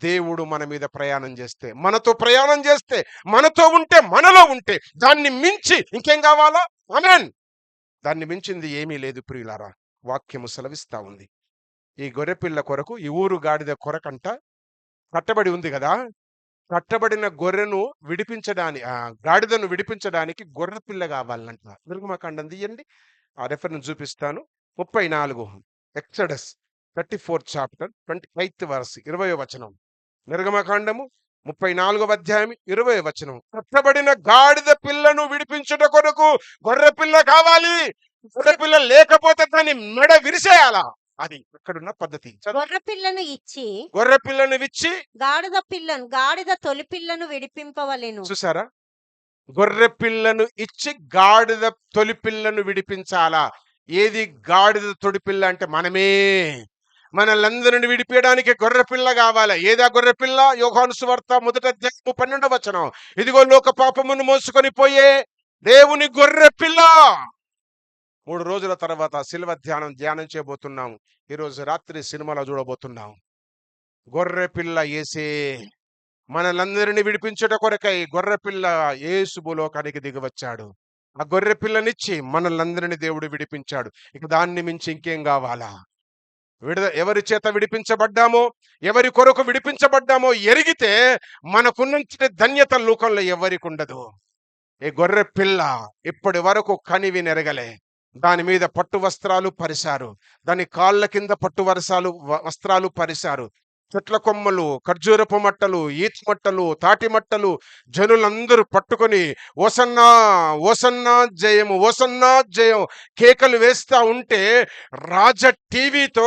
దేవుడు మన మీద ప్రయాణం చేస్తే, మనతో ప్రయాణం చేస్తే, మనతో ఉంటే, మనలో ఉంటే దాన్ని మించి ఇంకేం కావాలా? ఆమేన్. దాన్ని మించింది ఏమీ లేదు ప్రియులారా. వాక్యము సెలవిస్తా ఉంది. ఈ గొర్రెపిల్ల కొరకు, ఈ ఊరు గాడిద కొరకంట కట్టబడి ఉంది కదా. కట్టబడిన గొర్రెను గాడిదను విడిపించడానికి గొర్రెపిల్ల కావాలంట. నిర్గమకాండం తీయండి, ఆ రెఫరెన్స్ చూపిస్తాను. 34 ఎక్సడస్ 34 చాప్టర్ 28th వర్స్ 20వ వచనం. నిర్గమకాండము 34వ అధ్యాయం 20వ వచనం. కట్టబడిన గాడిద పిల్లను విడిపించుట కొరకు గొర్రె పిల్ల కావాలి. గొర్రె పిల్ల లేకపోతే దాన్ని మెడ విరిసేయాలా? అది ఇక్కడున్న పద్ధతి. గొర్రె పిల్లను ఇచ్చి గొర్రె పిల్లను విచ్చి గాడిద తొలి పిల్లను విడిపింపవలెను. చూసారా? గొర్రె పిల్లను ఇచ్చి గాడిద తొలి పిల్లను విడిపించాలా? ఏది గాడిద తొలి పిల్ల అంటే మనమే. మనలందరిని విడిపించడానికి గొర్రె పిల్ల కావాలి. ఏదా గొర్రె పిల్ల? యోహాను సువార్త 1వ అధ్యాయం 12వ వచనం. ఇదిగో లోక పాపమును మోసుకొని పోయే దేవుని గొర్రె పిల్ల. 3 రోజుల తర్వాత శిలువ ధ్యానం చేయబోతున్నాం. ఈరోజు రాత్రి సినిమాలో చూడబోతున్నాం. గొర్రె పిల్ల యేసే మనలందరినీ విడిపించుట కొరకై గొర్రె పిల్ల యేసు భూలోకానికి దిగివచ్చాడు. ఆ గొర్రె పిల్లనిచ్చి మనలందరినీ దేవుడు విడిపించాడు. ఇక దాన్ని మించి ఇంకేం కావాలా? ఎవరి చేత విడిపించబడ్డామో, ఎవరి కొరకు విడిపించబడ్డామో ఎరిగితే మనకున్నంతటి ధన్యత లోకంలో ఎవరికి ఉండదు. ఈ గొర్రె పిల్ల ఇప్పటి వరకు కనివి నెరగలే. దాని మీద పట్టు వస్త్రాలు పరిశారు. దాని కాళ్ళ కింద పట్టు వస్త్రాలు పరిశారు. చెట్ల కొమ్మలు, ఖర్జూరపు మట్టలు, ఈత మట్టలు, తాటి మట్టలు జనులందరూ పట్టుకొని ఓసన్నా ఓసన్నా జయము, ఓసన్నా జయం కేకలు వేస్తా ఉంటే రాజ టీవీతో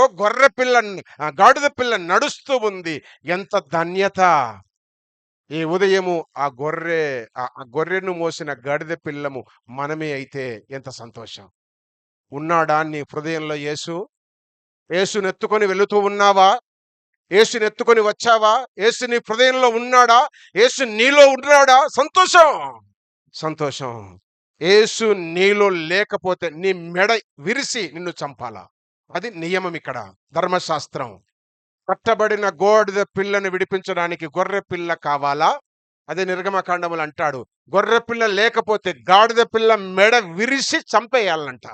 గాడిద పిల్ల నడుస్తూ ఉంది. ఎంత ధన్యత! ఈ ఉదయము ఆ గొర్రెను మోసిన గాడిద పిల్లము మనమే అయితే ఎంత సంతోషం. ఉన్నాడా నీ హృదయంలో యేసు? యేసునెత్తుకొని వెళుతూ ఉన్నావా? యేసుని ఎత్తుకొని వచ్చావా? యేసు నీ హృదయంలో ఉన్నాడా? యేసు నీలో ఉన్నాడా? సంతోషం, సంతోషం. యేసు నీలో లేకపోతే నీ మెడ విరిసి నిన్ను చంపాలా. అది నియమం. ఇక్కడ ధర్మశాస్త్రం. కట్టబడిన గాడిద పిల్లను విడిపించడానికి గొర్రె పిల్ల కావాలా? అదే నిర్గమకాండములు అంటాడు, గొర్రె పిల్ల లేకపోతే గాడిద పిల్ల మెడ విరిసి చంపేయాలంట.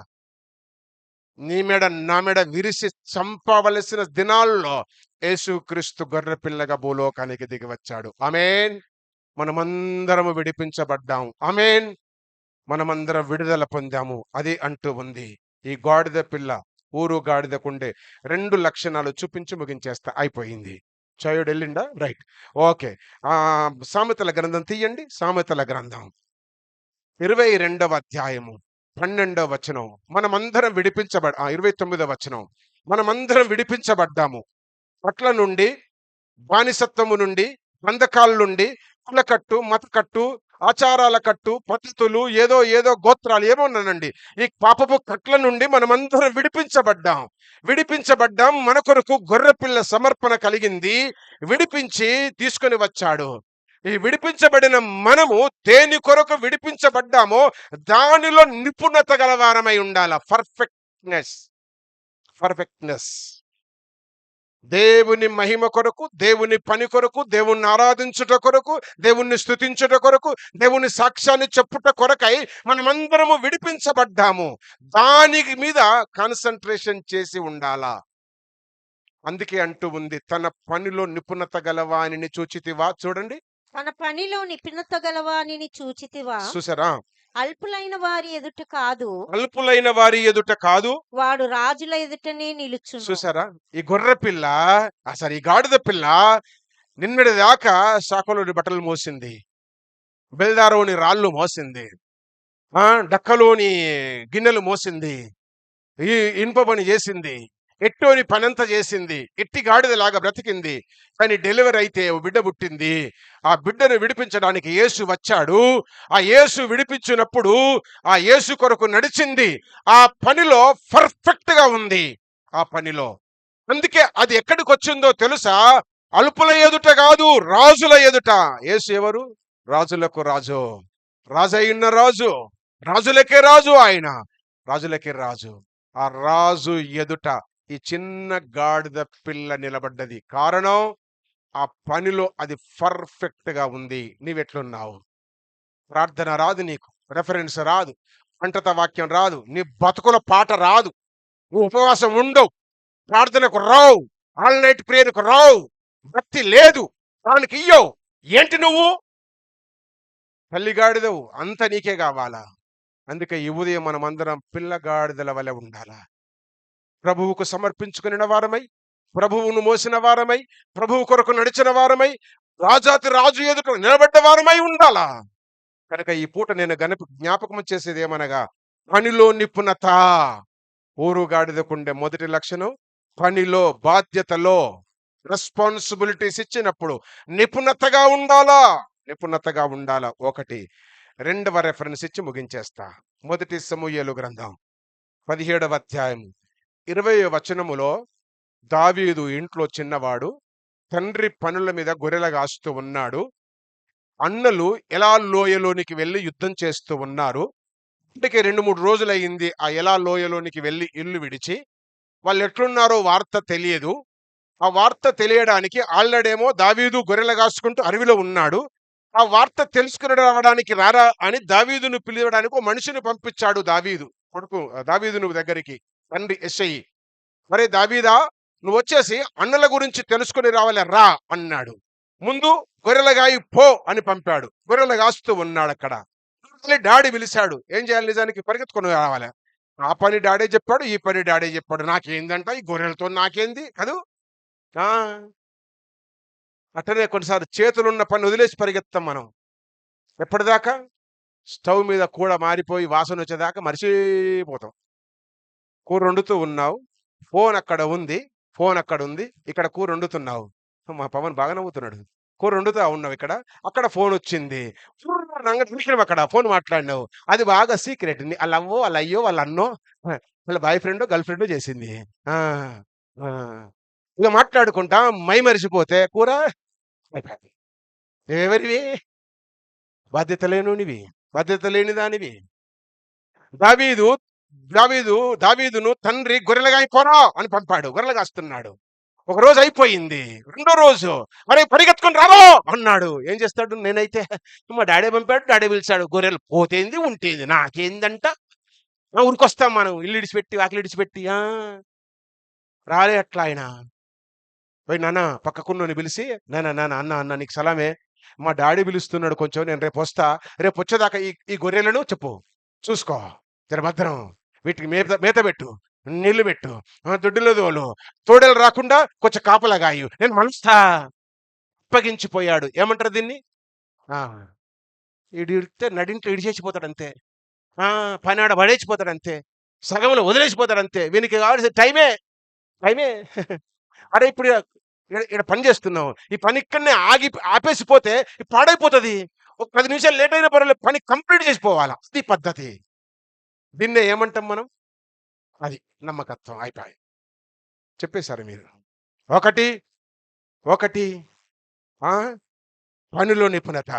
నీ మెడ నా మెడ విరిసి చంపవలసిన దినాల్లో యేసుక్రీస్తు గొర్రె పిల్లగా భూలోకానికి దిగివచ్చాడు. ఆమేన్. మనమందరము విడిపించబడ్డాం. ఆమేన్. మనమందరం విడుదల పొందాము. అది అంటూ ఉంది. ఈ గాడిద పిల్ల ఊరు గాడిదకుండే 2 లక్షణాలు చూపించి ముగించేస్తా. అయిపోయింది. చయుడు వెళ్ళిండా? Right, okay. సామెతల గ్రంథం తీయండి. సామెతల గ్రంథం 22వ అధ్యాయము 12వ వచనం. మనమందరం 29వ వచనం. మనమందరం విడిపించబడ్డాము. పట్ల నుండి, బానిసత్వము నుండి, బంధకాల నుండి, కులకట్టు, మతకట్టు, ఆచారాల కట్టు, పద్ధతులు, ఏదో ఏదో గోత్రాలు ఏమోనండి. ఈ పాపపు కట్ల నుండి మనమందరం విడిపించబడ్డాం. మన కొరకు గొర్రెపిల్ల సమర్పణ కలిగింది. విడిపించి తీసుకొని వచ్చాడు. ఈ విడిపించబడిన మనము దేని కొరకు విడిపించబడ్డామో దానిలో నిపుణత గలవారమై ఉండాల. పర్ఫెక్ట్నెస్. దేవుని మహిమ కొరకు, దేవుని పని కొరకు, దేవుణ్ణి ఆరాధించుట కొరకు, దేవుణ్ణి స్తుతించుట కొరకు, దేవుని సాక్ష్యాన్ని చెప్పుట కొరకై మనమందరము విడిపించబడ్డాము. దాని మీద కాన్సంట్రేషన్ చేసి ఉండాలా. అందుకే అంటూ ఉంది, తన పనిలో నిపుణత గలవానిని చూచితివా. చూడండి, తన పనిలో నిపుణత గలవానిని చూచితివా. చూసారా, అల్పులైన వారి ఎదుట కాదు, అల్పులైన వారి ఎదుట కాదు, వాడు రాజుల ఎదుటనే నిలుచును. చూసారా, ఈ గొర్రె పిల్ల, అసలు ఈ గాడిద పిల్ల నిన్నటి దాకా శాఖలోని బట్టలు మోసింది, బెల్దారోని రాళ్ళు మోసింది, డక్కలోని గిన్నెలు మోసింది, ఈ ఇనుప పని చేసింది, ఎట్టోని పనంతా చేసింది, ఎట్టి గాడిదలాగా బ్రతికింది. కానీ డెలివరీ అయితే ఓ బిడ్డ పుట్టింది. ఆ బిడ్డను విడిపించడానికి యేసు వచ్చాడు. ఆ యేసు విడిపించినప్పుడు ఆ యేసు కొరకు నడిచింది. ఆ పనిలో పర్ఫెక్ట్ గా ఉంది. ఆ పనిలో అందుకే అది ఎక్కడికి వచ్చిందో తెలుసా? అల్పుల ఎదుట కాదు, రాజుల ఎదుట. యేసు ఎవరు? రాజులకు రాజు, రాజైన రాజు, రాజులకే రాజు. ఆయన రాజులకే రాజు. ఆ రాజు ఎదుట ఈ చిన్న గాడిద పిల్ల నిలబడ్డది. కారణం, ఆ పనిలో అది పర్ఫెక్ట్ గా ఉంది. నీవెట్లున్నావు? ప్రార్థన రాదు, నీకు రెఫరెన్స్ రాదు, అంటత వాక్యం రాదు, నీ బతుకుల పాట రాదు, నువ్వు ఉపవాసం ఉండవు, ప్రార్థనకు రావు, ఆల్ నైట్ ప్రేయర్కు రావు, భక్తి లేదు, దానికి ఇయ్యవు. ఏంటి నువ్వు? తల్లిగాడిదవు, అంత నీకే కావాలా? అందుకే ఈ ఉదయం మనమందరం పిల్లగాడిదల వలె ఉండాలా. ప్రభువుకు సమర్పించుకుని వారమై, ప్రభువును మోసిన వారమై, ప్రభువు కొరకు నడిచిన వారమై, రాజాతి రాజు ఎదుట నిలబడ్డ వారమై ఉండాలా. కనుక ఈ పూట నేను జ్ఞాపకం చేసేది ఏమనగా, పనిలో నిపుణత. ఊరుగాడిదకుండే మొదటి లక్షణం పనిలో, బాధ్యతలో, రెస్పాన్సిబిలిటీస్ ఇచ్చినప్పుడు నిపుణతగా ఉండాలా. ఒకటి. రెండవ రెఫరెన్స్ ఇచ్చి ముగించేస్తా. మొదటి సమూయేలు గ్రంథం 17వ అధ్యాయం 20వ వచనములో, దావీదు ఇంట్లో చిన్నవాడు, తండ్రి పనుల మీద గొర్రెలు కాస్తూ ఉన్నాడు. అన్నలు ఎలా లోయలోనికి వెళ్ళి యుద్ధం చేస్తూ ఉన్నారు. ఇప్పటికే 2-3 రోజులయ్యింది ఆ ఎలా లోయలోనికి వెళ్ళి ఇల్లు విడిచి. వాళ్ళు ఎట్లున్నారో వార్త తెలియదు. ఆ వార్త తెలియడానికి ఆల్రెడేమో దావీదు గొర్రెలు కాసుకుంటూ అడవిలో ఉన్నాడు. ఆ వార్త తెలుసుకుని రావడానికి రారా అని దావీదును పిలవడానికి ఒక మనిషిని పంపించాడు దావీదును దగ్గరికి తండ్రి యెషయి. మరి దావీదా, నువ్వు వచ్చేసి అన్నల గురించి తెలుసుకుని రావాలి రా అన్నాడు. ముందు గొర్రెలగాయి పో అని పంపాడు. గొర్రెలు కాస్తూ ఉన్నాడు అక్కడ. డాడీ పిలిచాడు. ఏం చేయాలి? నిజానికి పరిగెత్తుకొని రావాలి. ఆ పని డాడీ చెప్పాడు, ఈ పని డాడీ చెప్పాడు. నాకేందంట ఈ గొర్రెలతో, నాకేంది కదూ. అట్టనే కొన్నిసార్లు చేతులున్న పని వదిలేసి పరిగెత్తాం మనం. ఎప్పటిదాకా? స్టవ్ మీద కూడ మారిపోయి వాసన వచ్చేదాకా మర్చిపోతాం. కూర వండుతూ ఉన్నావు, ఫోన్ అక్కడ ఉంది, ఇక్కడ కూర వండుతున్నావు. మా పవన్ బాగా నవ్వుతున్నాడు. కూర వండుతా ఉన్నావు ఇక్కడ, అక్కడ ఫోన్ వచ్చింది, అక్కడ ఫోన్ మాట్లాడినావు. అది బాగా సీక్రెట్. వాళ్ళ అవ్వో, వాళ్ళ అయ్యో, వాళ్ళ అన్నో, వాళ్ళ బాయ్ ఫ్రెండో గర్ల్ ఫ్రెండో చేసింది. ఇక మాట్లాడుకుంటా మై మరిచిపోతే కూర అయిపోయింది. ఎవరివి? బాధ్యత లేని దానివి. దావీదును తండ్రి గొర్రెలుగా అయిపోరా అని పంపాడు. గొర్రెలు కాస్తున్నాడు. ఒక రోజు అయిపోయింది. రెండో రోజు, అరే పరిగెత్తుకుని రావో అన్నాడు. ఏం చేస్తాడు? నేనైతే మా డాడీ పంపాడు, డాడీ పిలిచాడు. గొర్రెలు పోతేంది ఉంటేంది, నాకేందంట. ఊరికొస్తాం మనం, ఇల్లు ఇడిచిపెట్టి వాకిలు ఇడిచిపెట్టి. రాలే అట్లా. ఆయన పోయి నాన్న పక్కకున్నోని పిలిచి, అన్న నీకు సలామే, మా డాడీ పిలుస్తున్నాడు కొంచెం, నేను రేపు వస్తా. రేపు వచ్చేదాకా ఈ గొర్రెలను చెప్పు చూసుకో, జర భద్రం, వీటికి మేత పెట్టు, నీళ్లు పెట్టు, దొడ్డులో తోడేలు రాకుండా కొంచెం కాపలాగాయు, నేను మనస్తా. అప్పగించిపోయాడు. ఏమంటారు దీన్ని? ఇడితే నడింట్లో ఇడిచేసిపోతాడు అంతే. పని ఆడ పడేసిపోతాడు అంతే. సగంలో వదిలేసిపోతాడు అంతే. వీనికి కావాల్సిన టైమే. అరే ఇప్పుడు ఇక్కడ పని చేస్తున్నావు, ఈ పని ఇక్కడనే ఆపేసిపోతే పాడైపోతుంది. ఒక 10 నిమిషాలు లేట్ అయినా పర్వాలేదు, పని కంప్లీట్ చేసిపోవాలా. అది పద్ధతి. దీన్నే ఏమంటాం మనం? అది నమ్మకత్వం. అయిపాయే. చెప్పేశారు మీరు. ఒకటి, ఒకటి ఆ! పనిలో నిపుణత.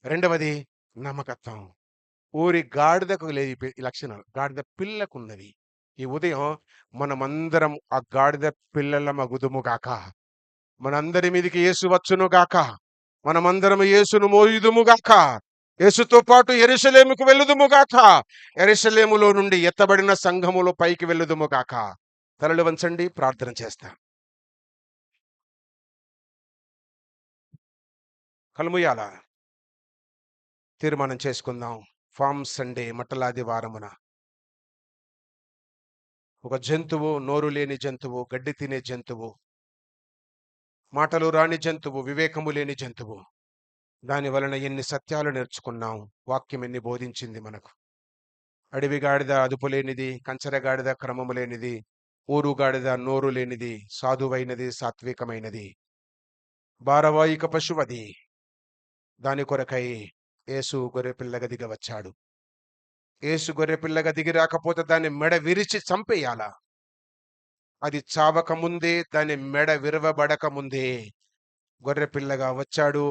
రెండవది నమ్మకత్వం. ఊరి గాడిదకు లేదు ఈ లక్షణాలు. గాడిద పిల్లకున్నది. ఈ ఉదయం మనమందరం ఆ గాడిద పిల్లలమగుదుము గాక. మనందరి మీదికి యేసు వచ్చును గాక. మనమందరం యేసును మోయుదుము గాక. యేసుతో పాటు యెరూషలేముకు వెళ్ళుదుము గాక. యెరూషలేములో నుండి ఎత్తబడిన సంఘములో పైకి వెళ్ళుదుము గాక. తలలు వంచండి, ప్రార్థన చేస్తాం. కలుముయాల తీర్మానం చేసుకుందాం. ఫామ్ సండే మట్టలాది వారమున ఒక జంతువు, నోరు లేని జంతువు, గడ్డి తినే జంతువు, మాటలు రాని జంతువు, వివేకము లేని జంతువు. దాని వలన ఎన్ని సత్యాలు నేర్చుకున్నాం. వాక్యం ఎన్ని బోధించింది మనకు. అడవి గాడిద అదుపు లేనిది, కంచర గాడిద క్రమము లేనిది, ఊరు గాడిద నోరు లేనిది, సాధువైనది, సాత్వికమైనది, భారవాహిక పశువది. దాని కొరకై యేసు గొర్రెపిల్లగా దిగ వచ్చాడు. యేసు గొర్రెపిల్లగా దిగి రాకపోతే దాన్ని మెడ విరిచి చంపేయాలా. అది చావక ముందే, దాని మెడ విరవబడక ముందే గొర్రెపిల్లగా వచ్చాడు.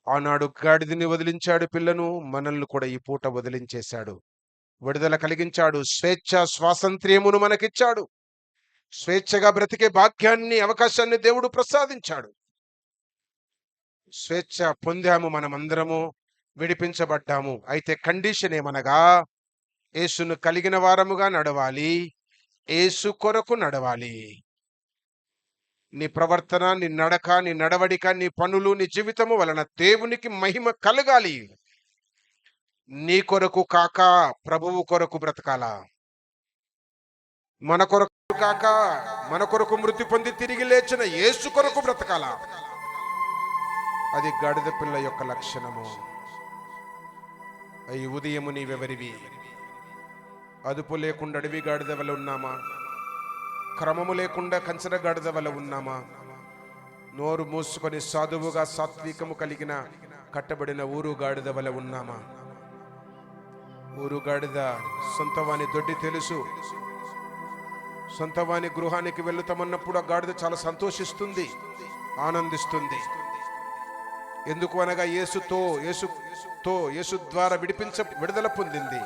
ఆనాడు గాడిదని వదిలించాడు పిల్లను, మనల్ని కూడా ఈ పూట వదిలించేశాడు. విడుదల కలిగించాడు. స్వేచ్ఛ స్వాతంత్ర్యమును మనకిచ్చాడు. స్వేచ్ఛగా బ్రతికే భాగ్యాన్ని, అవకాశాన్ని దేవుడు ప్రసాదించాడు. స్వేచ్ఛ పొందాము, మనమందరము విడిపించబడ్డాము. అయితే కండిషన్ ఏమనగా, యేసును కలిగిన వారముగా నడవాలి, యేసు కొరకు నడవాలి. నీ ప్రవర్తన, నీ నడక, నీ నడవడిక, నీ పనులు, నీ జీవితము వలన దేవునికి మహిమ కలగాలి. నీ కొరకు కాక ప్రభువు కొరకు బ్రతకాలా. మన కొరకు కాక, మన కొరకు మృతి పొంది తిరిగి లేచిన యేసు కొరకు బ్రతకాలా. అది గాడిద పిల్ల యొక్క లక్షణము. ఈ ఉదయము నీవెవరివి? అదుపు లేకుండా అడవి గాడిద వల్ల ఉన్నామా? క్రమము లేకుండా కంచర గాడిద వల్ల ఉన్నామా? నోరు మూసుకొని సాధువుగా సాత్వికము కలిగిన కట్టబడిన ఊరు గాడిద వల్ల ఉన్నామా? ఊరు గాడిద సొంతవాని దొడ్డి తెలుసు. సొంతవాని గృహానికి వెళుతామన్నప్పుడు ఆ గాడిద చాలా సంతోషిస్తుంది, ఆనందిస్తుంది. ఎందుకు అనగా యేసు ద్వారా విడుదల పొందింది,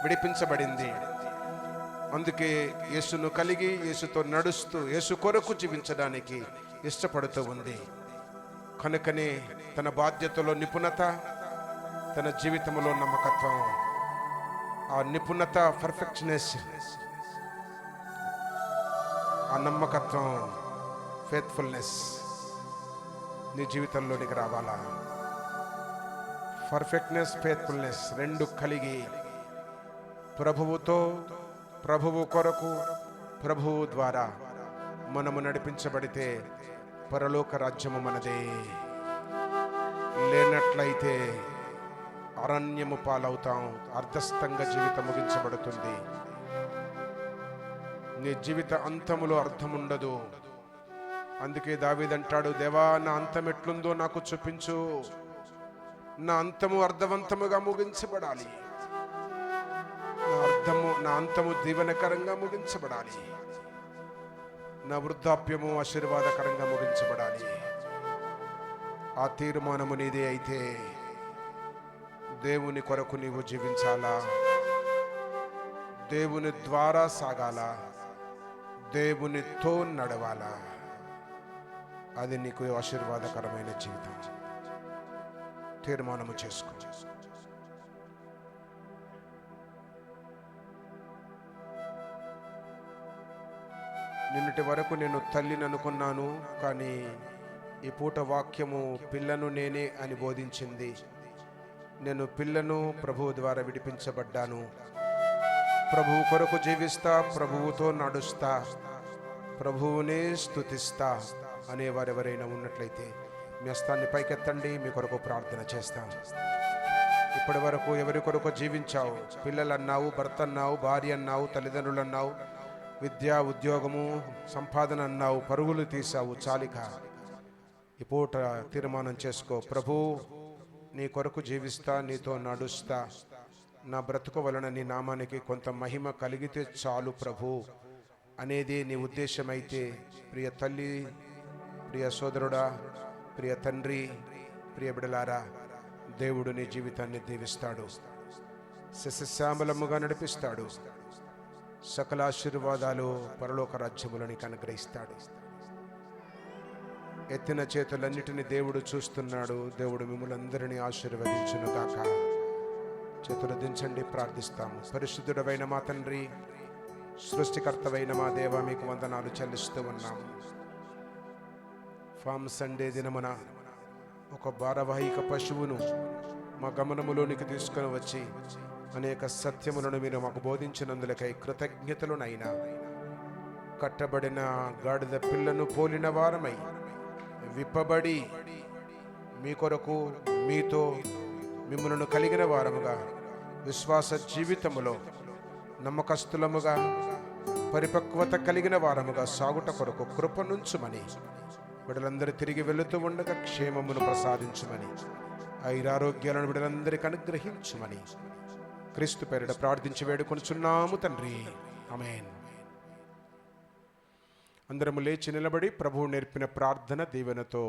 విడిపించబడింది. అందుకే యేసును కలిగి, యేసుతో నడుస్తూ, యేసు కొరకు జీవించడానికి ఇష్టపడుతూ ఉంది. కనుకనే తన బాధ్యతలో నిపుణత, తన జీవితంలో నమ్మకత్వం, ఆ నిపుణత, పర్ఫెక్ట్నెస్, ఆ నమ్మకత్వం, ఫెయిత్ఫుల్నెస్ నీ జీవితంలోనికి రావాలా. పర్ఫెక్ట్నెస్, ఫెయిత్ఫుల్నెస్ రెండు కలిగి ప్రభువుతో, ప్రభువు కొరకు, ప్రభువు ద్వారా మనము నడిపించబడితే పరలోక రాజ్యము మనదే. లేనట్లయితే అరణ్యము పాలవుతాం. అర్ధస్థంగా జీవితం ముగించబడుతుంది. నీ జీవిత అంతములో అర్థం ఉండదు. అందుకే దావీదంటాడు, దేవా నా అంతం ఎట్లుందో నాకు చూపించు. నా అంతము అర్థవంతముగా ముగించబడాలి. నా అంతము దీవెనకరంగా ముగించబడాలి. నా వృద్ధాప్యము ఆశీర్వాదకరంగా ముగించబడాలి. ఆ తీర్మానము నీదే అయితే దేవుని కొరకు నీవు జీవించాలా, దేవుని ద్వారా సాగాలా, దేవునితో నడవాలా. అది నీకు ఆశీర్వాదకరమైన జీవితం. తీర్మానము చేసుకో. నిన్నటి వరకు నేను తల్లిని అనుకున్నాను, కానీ ఈ పూట వాక్యము పిల్లను నేనే అని బోధించింది. నేను పిల్లను, ప్రభువు ద్వారా విడిపించబడ్డాను. ప్రభువు కొరకు జీవిస్తా, ప్రభువుతో నడుస్తా, ప్రభువునే స్తుతిస్తా అనేవారు ఎవరైనా ఉన్నట్లయితే మీ హస్తాన్ని పైకెత్తండి. మీ కొరకు ప్రార్థన చేస్తాం. ఇప్పటి వరకు ఎవరి కొరకు జీవించావు? పిల్లలు అన్నావు, భర్త అన్నావు, భార్య అన్నావు, తల్లిదండ్రులు అన్నావు, విద్య, ఉద్యోగము, సంపాదన అన్నావు, పరుగులు తీసావు. చాలిక ఈ పూట తీర్మానం చేసుకో. ప్రభు నీ కొరకు జీవిస్తా, నీతో నడుస్తా, నా బ్రతుకు వలన నీ నామానికి కొంత మహిమ కలిగితే చాలు ప్రభు అనేది నీ ఉద్దేశమైతే, ప్రియ తల్లి, ప్రియ సోదరుడా, ప్రియ తండ్రి, ప్రియ బిడలారా, దేవుడు నీ జీవితాన్ని దీవిస్తాడు, సస్యశ్యామలముగా నడిపిస్తాడు, సకల ఆశీర్వాదాలు పరలోక రాజ్యములను నీకు అనుగ్రహిస్తాడు. ఎత్తిన చేతులన్నిటిని దేవుడు చూస్తున్నాడు. దేవుడు మిమ్మల్ని అందరినీ ఆశీర్వదించును గాక. చేతులు దించండి, ప్రార్థిస్తాము. పరిశుద్ధుడవైన మా తండ్రి, సృష్టికర్తవైన మా దేవ, మీకు వందనాలు చెల్లిస్తూ ఉన్నాము. ఫామ్ సండే దినమున ఒక భారవాహిక పశువును మా గమనములోనికి తీసుకొని వచ్చి అనేక సత్యములను మీరు మాకు బోధించినందులకై కృతజ్ఞతలునైనా. కట్టబడిన గాడిద పిల్లను పోలిన వారమై విప్పబడి మీ కొరకు మీతో మిమ్మలను కలిగిన వారముగా విశ్వాస జీవితములో నమ్మకస్తులముగా పరిపక్వత కలిగిన వారముగా సాగుట కొరకు కృపనుంచుమని, బిడ్డలందరూ తిరిగి వెళుతూ ఉండగా క్షేమమును ప్రసాదించుమని, ఐరారోగ్యాలను బిడ్డలందరికీ అనుగ్రహించుమని క్రీస్తు పేరిట ప్రార్థించి వేడుకొనుచున్నాము తండ్రి. ఆమేన్. అందరము లేచి నిలబడి ప్రభువు నేర్పిన ప్రార్థన దీవెనతో